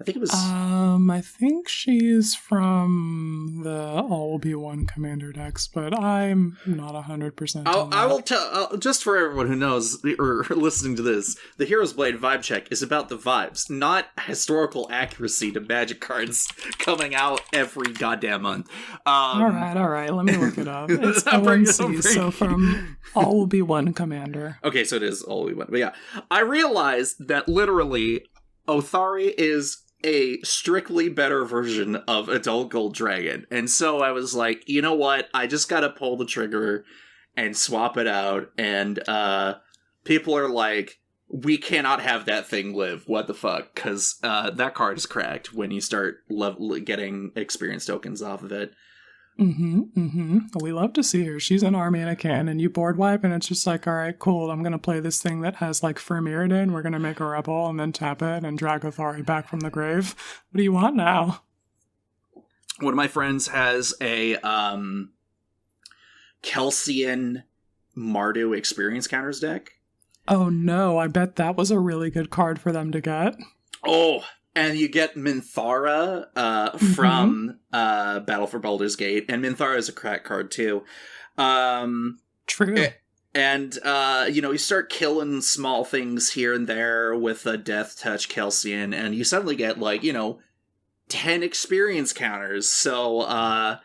I think it was... I think she's from the All Will Be One commander decks, but I'm not 100%. I will tell, just for everyone who knows or listening to this, the Hero's Blade vibe check is about the vibes, not historical accuracy to Magic cards coming out every goddamn month. All right. Let me look it up. It's ONC, so from All Will Be One commander. Okay, so it is All Will Be One. But yeah, I realized that literally Othari is a strictly better version of Adult Gold Dragon. And so I was like, you know what? I just gotta pull the trigger and swap it out. And people are like, we cannot have that thing live. What the fuck? Because that card is cracked when you start getting experience tokens off of it. We love to see her. She's an army in a can, and you board wipe, and it's just like, all right, cool, I'm gonna play this thing that has like Firmiridan, we're gonna make a rebel, and then tap it, and drag Othari back from the grave. What do you want now? One of my friends has a Kelsian Mardu experience counters deck. Oh no, I bet that was a really good card for them to get. Oh, and you get Minthara from Battle for Baldur's Gate, and Minthara is a crack card too. True. And, you start killing small things here and there with a Death Touch Kelsian, and you suddenly get, 10 experience counters, so,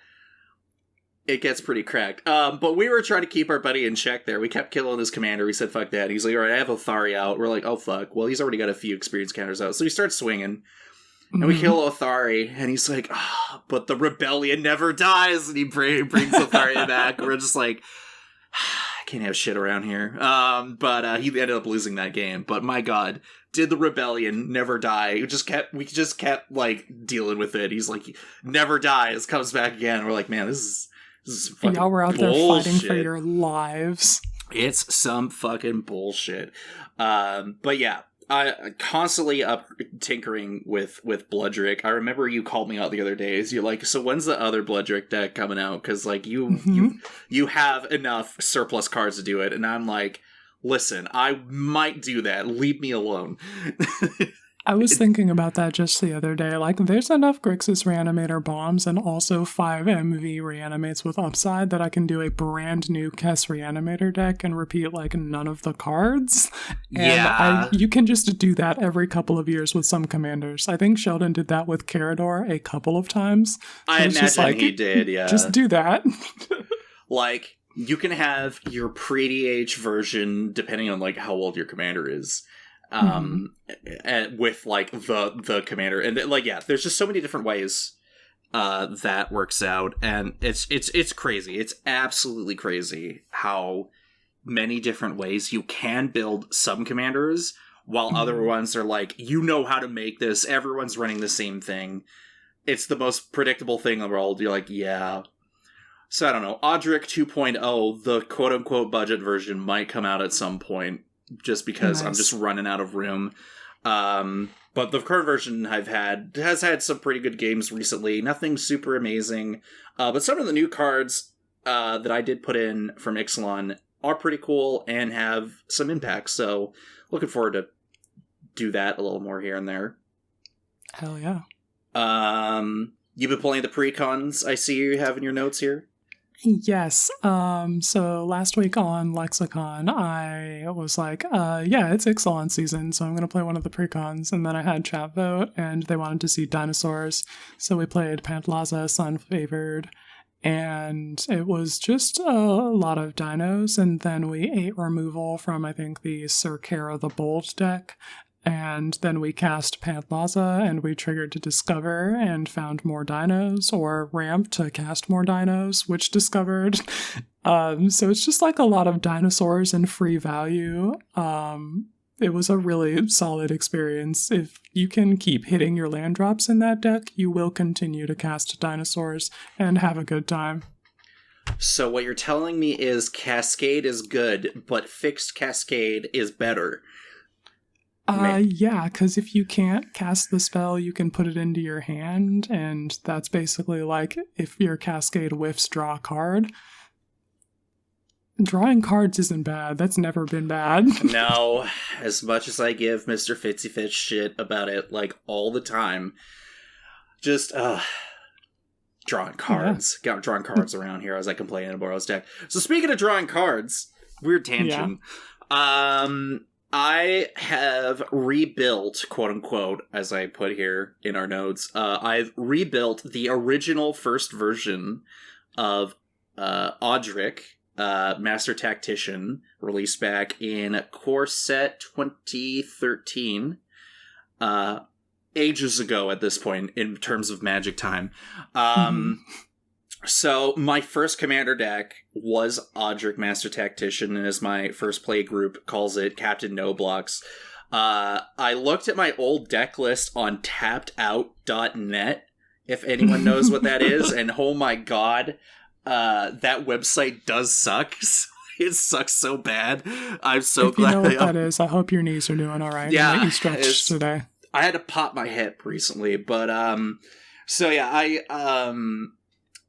it gets pretty cracked. But we were trying to keep our buddy in check there. We kept killing his commander. We said, fuck that. He's like, all right, I have Othari out. We're like, oh, fuck. Well, he's already got a few experience counters out. So he starts swinging. And we kill Othari, and he's like, but the rebellion never dies, and he brings Othari back. We're just like, I can't have shit around here. But he ended up losing that game. But my god, did the rebellion never die? We just kept like dealing with it. He's like, never dies, comes back again. We're like, man, this is fucking y'all were out bullshit. there fighting for your lives. It's some fucking bullshit. But yeah, I constantly up tinkering with Bloodrick. I remember you called me out the other days. You're like, so when's the other Bloodrick deck coming out? Because like you have enough surplus cards to do it, and I'm like, listen, I might do that. Leave me alone. I was thinking about that just the other day. Like, there's enough Grixis Reanimator bombs and also 5 MV Reanimates with upside that I can do a brand new Kess Reanimator deck and repeat, like, none of the cards. And you can just do that every couple of years with some commanders. I think Sheldon did that with Carador a couple of times. I imagine he did, yeah. Just do that. Like, you can have your pre-DH version, depending on, like, how old your commander is. And with like the commander, and like, yeah, there's just so many different ways that works out, and it's crazy. It's absolutely crazy how many different ways you can build some commanders, while other ones are like, you know how to make this, everyone's running the same thing, it's the most predictable thing in the world. You're like, yeah. So I don't know, Odric 2.0, the quote-unquote budget version, might come out at some point, just because I'm just running out of room. But the current version has had some pretty good games recently. Nothing super amazing. But some of the new cards that I did put in from Ixalan are pretty cool and have some impact. So looking forward to do that a little more here and there. Hell yeah. You've been playing the pre-cons, I see you have in your notes here. Yes. So last week on Lexicon, I was like, yeah, it's Ixalan season, so I'm going to play one of the precons. And then I had chat vote, and they wanted to see dinosaurs. So we played Pantlaza, Sun Favored, and it was just a lot of dinos. And then we ate removal from, I think, the Circara the Bold deck. And then we cast Pantlaza, and we triggered to discover and found more dinos, or ramp to cast more dinos, which discovered. So it's just like a lot of dinosaurs and free value. It was a really solid experience. If you can keep hitting your land drops in that deck, you will continue to cast dinosaurs and have a good time. So what you're telling me is Cascade is good, but Fixed Cascade is better. Yeah, because if you can't cast the spell, you can put it into your hand, and that's basically like, if your Cascade whiffs, draw a card. Drawing cards isn't bad. That's never been bad. No, as much as I give Mr. Fitzy Fitch shit about it, like, all the time, just, drawing cards. Yeah. Got drawing cards around here as I can play in a Boros deck. So speaking of drawing cards, weird tangent. Yeah. I have rebuilt, quote-unquote, as I put here in our notes, I've rebuilt the original first version of Odric, Master Tactician, released back in Core Set 2013, ages ago at this point, in terms of Magic time. So, my first commander deck was Odric Master Tactician, and as my first play group calls it, Captain No Blocks. I looked at my old deck list on tappedout.net, if anyone knows what that is, and oh my god, that website does suck. It sucks so bad. I'm so glad. If you know what that is, I hope your knees are doing alright. Yeah. You stretched today. I had to pop my hip recently, but, so yeah,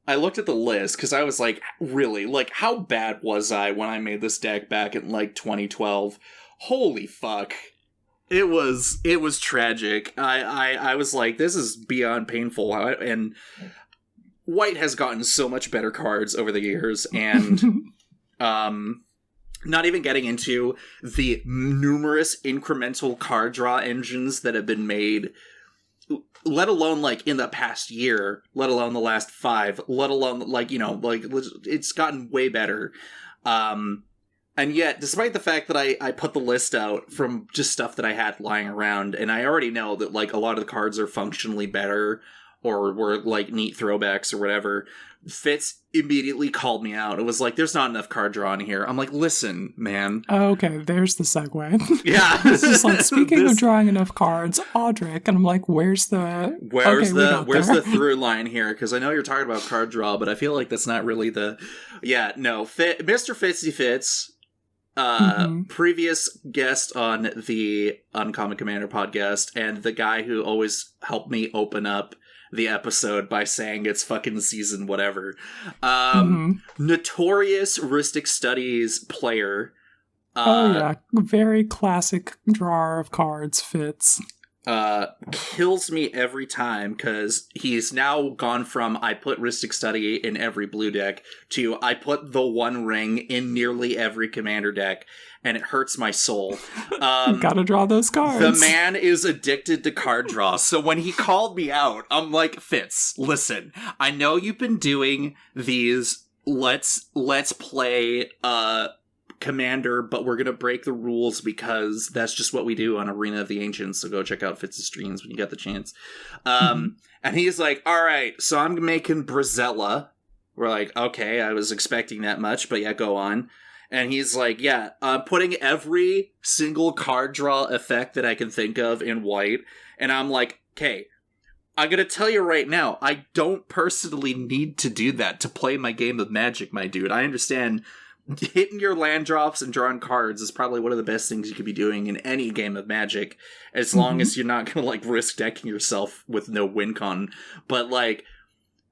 I looked at the list because I was like, really? Like, how bad was I when I made this deck back in, like, 2012? Holy fuck. It was tragic. I was like, this is beyond painful. And White has gotten so much better cards over the years, and not even getting into the numerous incremental card draw engines that have been made, let alone, like, in the past year, let alone the last 5, let alone, like, you know, like, it's gotten way better. And And yet, despite the fact that I put the list out from just stuff that I had lying around, and I already know that, like, a lot of the cards are functionally better, or were, like, neat throwbacks or whatever, Fitz immediately called me out. It was like, there's not enough card draw in here. I'm like, listen, man. Oh, okay, there's the segue. Yeah. It's just like, speaking of drawing enough cards, Audric, and I'm like, where's the through line here? Because I know you're talking about card draw, but I feel like that's not really the... Yeah, no. Mr. Fitzy Fitz, previous guest on the Uncommon Commander podcast, and the guy who always helped me open up the episode by saying it's fucking season whatever. Notorious Ristic Studies player. Oh yeah, very classic drawer of cards, Fitz. Kills me every time, because he's now gone from I put Ristic Study in every blue deck to I put the One Ring in nearly every commander deck, and it hurts my soul. You gotta draw those cards. The man is addicted to card draw. So when he called me out, I'm like, Fitz, listen, I know you've been doing these let's play Commander, but we're gonna break the rules because that's just what we do on Arena of the Ancients, so go check out Fitz's streams when you get the chance. And he's like, alright, so I'm making Brazella. We're like, okay, I was expecting that much, but yeah, go on. And he's like, yeah, I'm putting every single card draw effect that I can think of in white. And I'm like, okay, I'm gonna tell you right now, I don't personally need to do that to play my game of Magic, my dude. I understand hitting your land drops and drawing cards is probably one of the best things you could be doing in any game of Magic, as long as you're not gonna, like, risk decking yourself with no win con. But, like,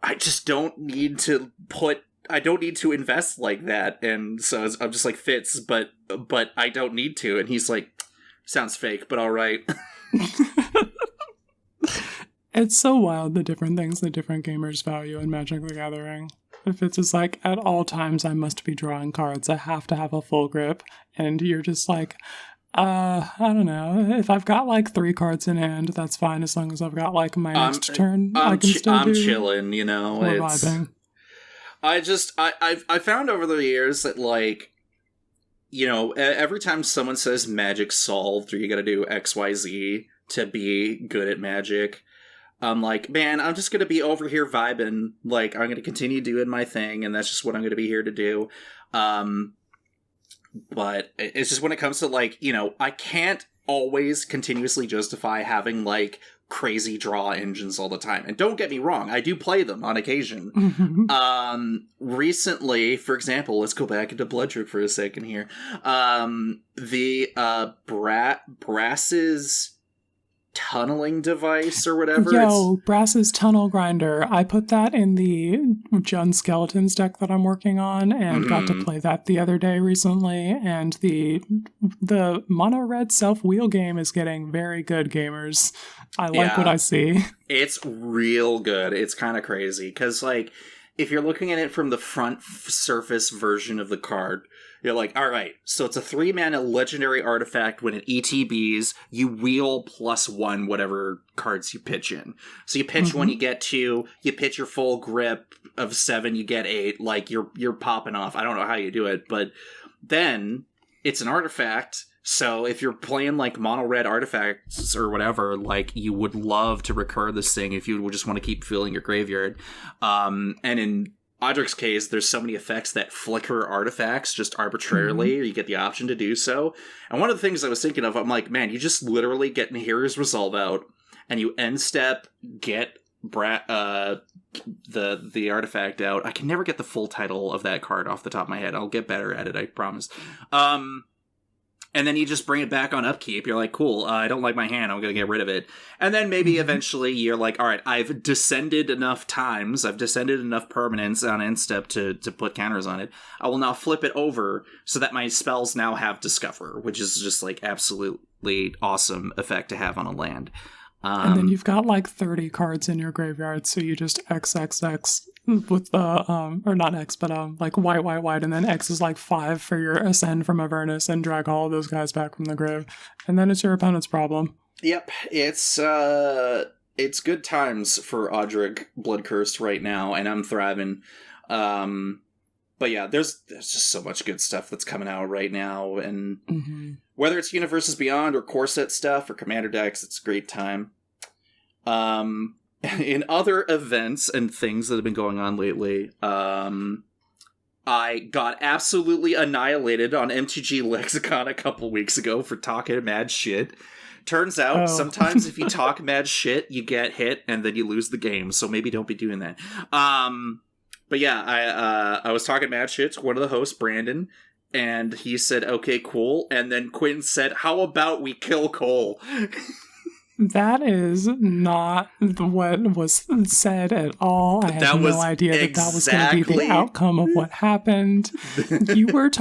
I just don't need to invest like that. And so I'm just like, Fitz, but I don't need to. And he's like, sounds fake, but all right. It's so wild, the different things that different gamers value in Magic the Gathering. If it's just like, at all times I must be drawing cards, I have to have a full grip, and you're just like, I don't know, if I've got like 3 cards in hand, that's fine, as long as I've got like my next turn, I'm chilling, you know, it's... Vibing. I found over the years that, like, you know, every time someone says Magic solved, or you gotta do XYZ to be good at Magic, I'm like, man, I'm just going to be over here vibing. Like, I'm going to continue doing my thing, and that's just what I'm going to be here to do. But it's just when it comes to, like, you know, I can't always continuously justify having, like, crazy draw engines all the time. And don't get me wrong, I do play them on occasion. Recently, for example, let's go back into Blood Drip for a second here. The Brass's tunneling device or whatever. Brass's tunnel grinder. I put that in the Jund Skeletons deck that I'm working on, and got to play that the other day recently. And the mono red self wheel game is getting very good, gamers. I like what I see. It's real good. It's kind of crazy because, like, if you're looking at it from the front surface version of the card, you're like, all right, so it's a 3-mana legendary artifact. When it ETBs, you wheel +1 whatever cards you pitch in. So you pitch 1, you get 2. You pitch your full grip of 7, you get 8. Like, you're popping off. I don't know how you do it, but then it's an artifact. So if you're playing, like, mono-red artifacts or whatever, like, you would love to recur this thing if you would just want to keep filling your graveyard. And in Audric's case, there's so many effects that flicker artifacts just arbitrarily, or you get the option to do so. And one of the things I was thinking of, I'm like, man, you just literally get Nahiri's Resolve out, and you end step, get the artifact out. I can never get the full title of that card off the top of my head. I'll get better at it, I promise. And then you just bring it back on upkeep. You're like, cool, I don't like my hand, I'm going to get rid of it. And then maybe eventually you're like, all right, I've descended enough times, I've descended enough permanents on end step to put counters on it. I will now flip it over so that my spells now have Discover, which is just, like, absolutely awesome effect to have on a land. And then you've got like 30 cards in your graveyard, so you just XXX with the, or not X, but like white, and then X is like 5 for your Ascend from Avernus, and drag all of those guys back from the grave. And then it's your opponent's problem. Yep, it's good times for Audric Bloodcurse right now, and I'm thriving. But yeah, there's just so much good stuff that's coming out right now, and whether it's Universes Beyond or core set stuff or Commander decks, it's a great time. In other events and things that have been going on lately, I got absolutely annihilated on MTG Lexicon a couple weeks ago for talking mad shit. Turns out, sometimes if you talk mad shit, you get hit and then you lose the game, so maybe don't be doing that. But yeah, I was talking mad shit to one of the hosts, Brandon, and he said, okay, cool, and then Quinn said, how about we kill Cole? That is not what was said at all. I had no idea that was going to be the outcome of what happened. You were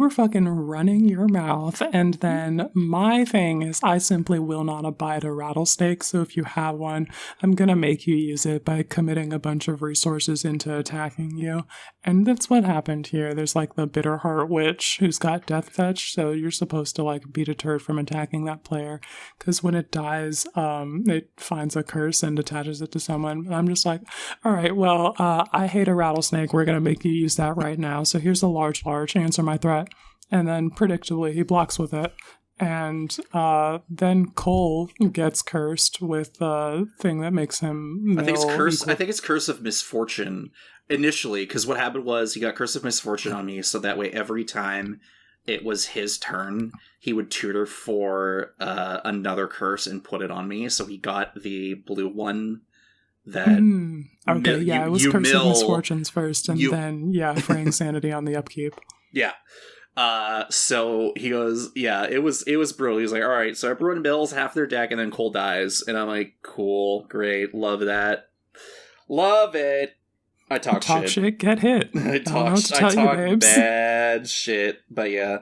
fucking running your mouth, and then my thing is I simply will not abide a rattlesnake, so if you have one, I'm going to make you use it by committing a bunch of resources into attacking you. And that's what happened here. There's like the Bitterheart Witch who's got Death Fetch, so you're supposed to like be deterred from attacking that player, because when it dies, it finds a curse and attaches it to someone. And I'm just like, all right, well, I hate a rattlesnake. We're going to make you use that right now. So here's a large, answer my threat. And then predictably, he blocks with it. And then Cole gets cursed with the thing that makes him I think it's Curse of Misfortune initially, because what happened was he got Curse of Misfortune on me, so that way every time it was his turn, he would tutor for another curse and put it on me. So he got the blue one that... it was Curse of Misfortunes first, and then, Fraying Sanity on the upkeep. Yeah. So he goes, it was brutal. He was like, all right, so everyone mills half their deck and then Cole dies. And I'm like, cool, great, love that. Love it. I talk shit, get hit. I talk bad shit, but yeah.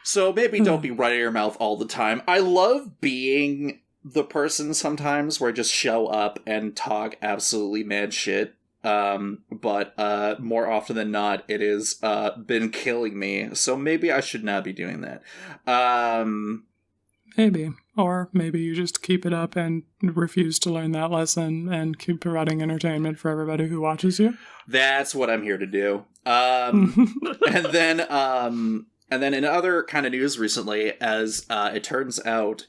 So maybe don't be running your mouth all the time. I love being the person sometimes where I just show up and talk absolutely mad shit. But more often than not, it has been killing me. So maybe I should not be doing that. Maybe. Or maybe you just keep it up and refuse to learn that lesson and keep providing entertainment for everybody who watches you. That's what I'm here to do. And then in other kind of news recently, as it turns out,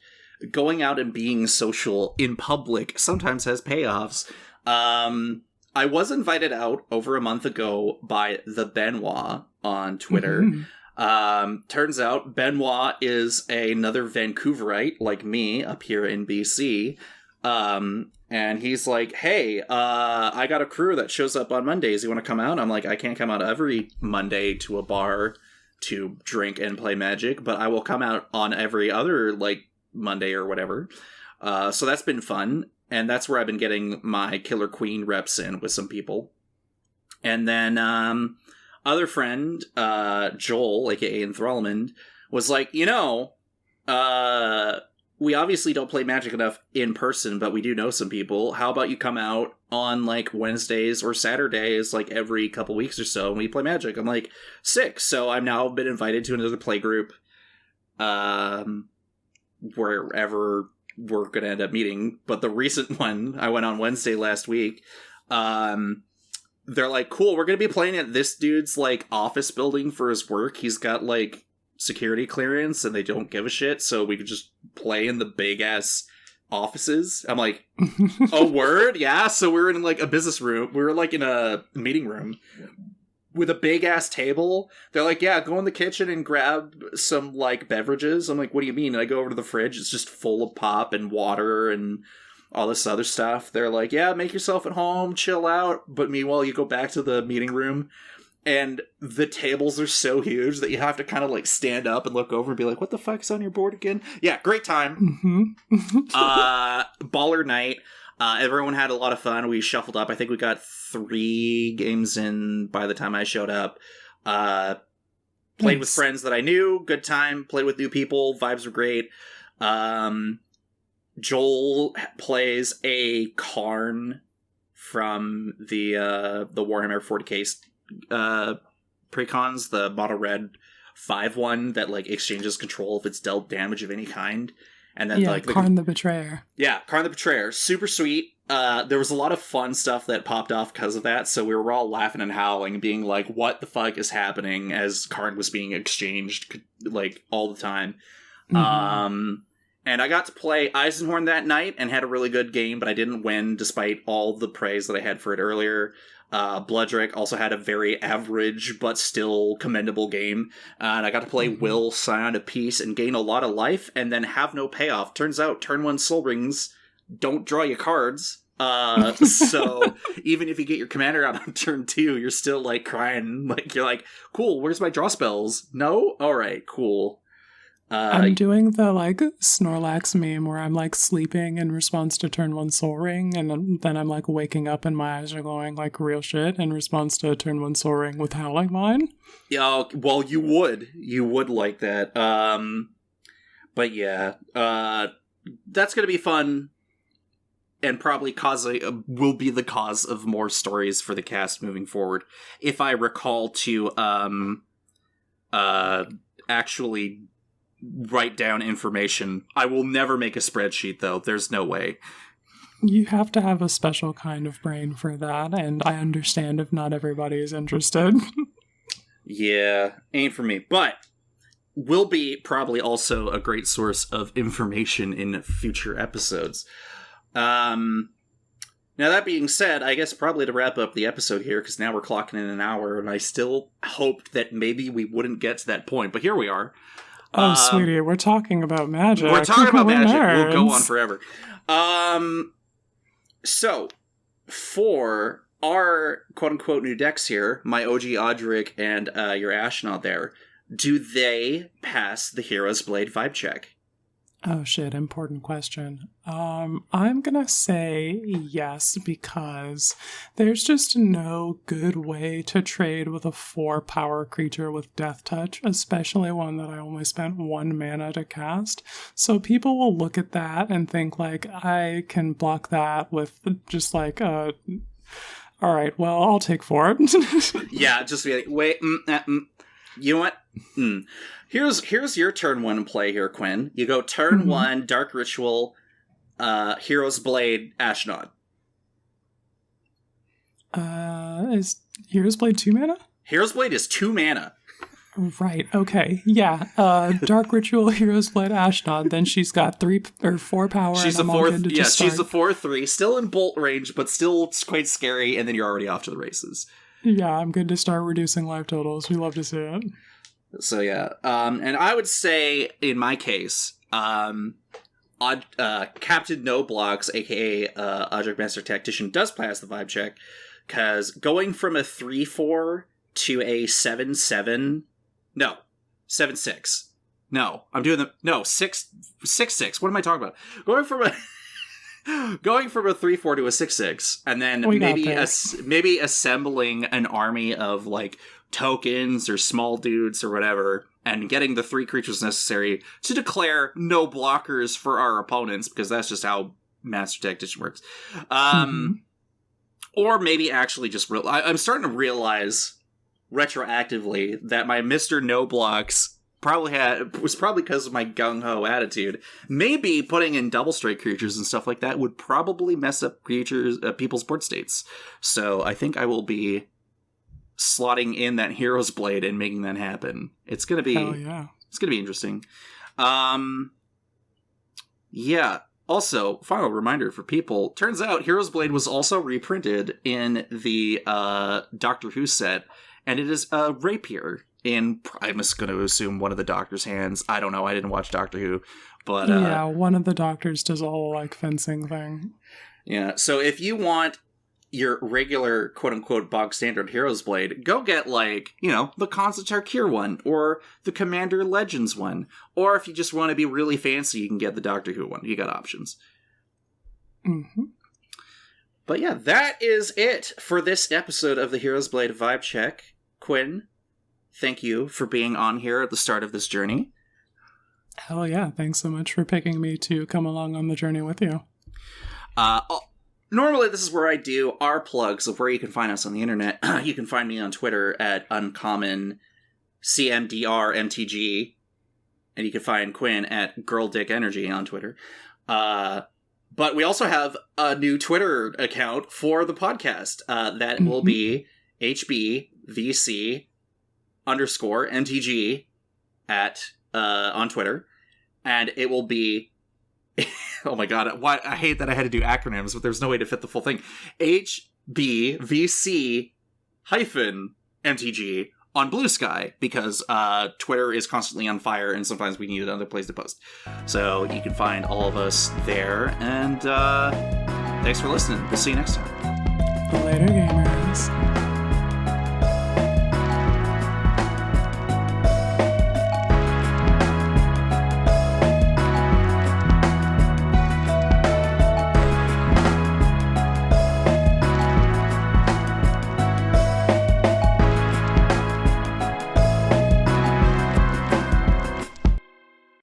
going out and being social in public sometimes has payoffs. I was invited out over a month ago by the Benoit on Twitter. Turns out Benoit is another Vancouverite like me up here in BC. And he's like, hey, I got a crew that shows up on Mondays. You want to come out? I'm like, I can't come out every Monday to a bar to drink and play Magic, but I will come out on every other like Monday or whatever. So that's been fun. And that's where I've been getting my Killer Queen reps in with some people. And then, other friend, Joel, aka Enthrallment, was like, we obviously don't play Magic enough in person, but we do know some people. How about you come out on, like, Wednesdays or Saturdays, like, every couple weeks or so, and we play Magic? I'm like, sick. So I've now been invited to another play group, wherever we're going to end up meeting. But the recent one, I went on Wednesday last week, they're like, cool, we're going to be playing at this dude's, like, office building for his work. He's got, like, security clearance, and they don't give a shit, so we could just play in the big-ass offices. I'm like, oh, word? Yeah, so we were in, like, a business room. We were, like, in a meeting room with a big-ass table. They're like, yeah, go in the kitchen and grab some, like, beverages. I'm like, what do you mean? And I go over to the fridge. It's just full of pop and water and all this other stuff. They're like, yeah, make yourself at home, chill out. But meanwhile, you go back to the meeting room, and the tables are so huge that you have to kind of, like, stand up and look over and be like, what the fuck is on your board again? Yeah, great time. Baller night. Everyone had a lot of fun. We shuffled up. I think we got 3 games in by the time I showed up. Played with friends that I knew. Good time. Played with new people. Vibes were great. Joel plays a Karn from the Warhammer 40k precons, the mono red 5/1 that, like, exchanges control if it's dealt damage of any kind. And then yeah, Karn the Betrayer. Yeah, Karn the Betrayer. Super sweet. There was a lot of fun stuff that popped off because of that, so we were all laughing and howling, being like, what the fuck is happening, as Karn was being exchanged, like, all the time. Mm-hmm. And I got to play Eisenhorn that night and had a really good game, but I didn't win despite all the praise that I had for it earlier. Bloodrick also had a very average but still commendable game, and I got to play Will, Scion of Peace, and gain a lot of life, and then have no payoff. Turns out, turn 1 Soul Rings don't draw you cards, so even if you get your commander out on turn 2, you're still, like, crying, like, you're like, cool, where's my draw spells? No? Alright, cool. I'm doing the, like, Snorlax meme where I'm, like, sleeping in response to turn 1 Soul Ring, and then I'm, like, waking up and my eyes are going, like, real shit in response to turn 1 Soul Ring with Howling Mine. Yeah, well, you would. You would like that. But yeah, that's gonna be fun, and probably will be the cause of more stories for the cast moving forward. If I recall to, actually write down information. I will never make a spreadsheet, though. There's no way. You have to have a special kind of brain for that, and I understand if not everybody is interested. Yeah, ain't for me. But will be probably also a great source of information in future episodes. Now, that being said, I guess probably to wrap up the episode here, because now we're clocking in an hour, and I still hoped that maybe we wouldn't get to that point, but here we are. Oh, sweetie, we're talking about magic. We're talking about magic. Nerds. We'll go on forever. So, for our quote-unquote new decks here, my OG Audric and your Ashnod there, do they pass the Hero's Blade vibe check? Oh shit, important question. I'm gonna say yes, because there's just no good way to trade with a 4-power creature with Death Touch, especially one that I only spent 1 mana to cast. So people will look at that and think, like, I can block that with just like alright, well, I'll take 4. Yeah, just be like, wait, you know what? Here's your turn 1 play here, Quinn. You go turn 1, Dark Ritual, Hero's Blade, Ashnod. Is Hero's Blade 2 mana? Hero's Blade is 2 mana. Right, okay. Yeah. Dark Ritual, Hero's Blade, Ashnod. Then she's got 3 or 4 power. She's a 4th. Yeah, she's a 4/3, still in bolt range, but still quite scary, and then you're already off to the races. Yeah, I'm good to start reducing life totals. We love to see it. So yeah, and I would say in my case, Captain No Blocks, aka Audric Master Tactician, does pass the vibe check, because going from a 3/4 to a 7/7, no, 7/6. No, I'm doing the 6/6. What am I talking about? Going from a 3/4 to a 6/6, and then maybe assembling an army of, like, tokens or small dudes or whatever, and getting the 3 creatures necessary to declare no blockers for our opponents, because that's just how Master Tactician works. Or maybe actually just I'm starting to realize retroactively that my Mr. No Blocks was probably because of my gung-ho attitude. Maybe putting in double strike creatures and stuff like that would probably mess up people's board states. So I think I will be slotting in that Hero's Blade and making that happen. It's gonna be It's gonna be interesting. Yeah. Also, final reminder for people, turns out Hero's Blade was also reprinted in the Doctor Who set, and it is a rapier in, I'm just going to assume, one of the Doctor's hands. I don't know, I didn't watch Doctor Who, but yeah, one of the Doctors does a whole, like, fencing thing. Yeah, so if you want your regular quote-unquote bog standard Hero's Blade, go get, like, you know, the Khans of Tarkir one, or the Commander Legends one, or if you just want to be really fancy, you can get the Doctor Who one. You got options. But yeah, that is it for this episode of the Hero's Blade Vibe Check. Quinn, thank you for being on here at the start of this journey. Hell yeah, thanks so much for picking me to come along on the journey with you. Normally, this is where I do our plugs of where you can find us on the internet. You can find me on Twitter at UncommonCMDRMTG. And you can find Quinn at Girl Dick Energy on Twitter. But we also have a new Twitter account for the podcast. That will be HBVC _MTG on Twitter. And it will be, oh my god, I hate that I had to do acronyms, but there's no way to fit the full thing. HBVC -MTG on Blue Sky, because Twitter is constantly on fire and sometimes we need another place to post. So you can find all of us there, and thanks for listening. We'll see you next time. Later, gamers.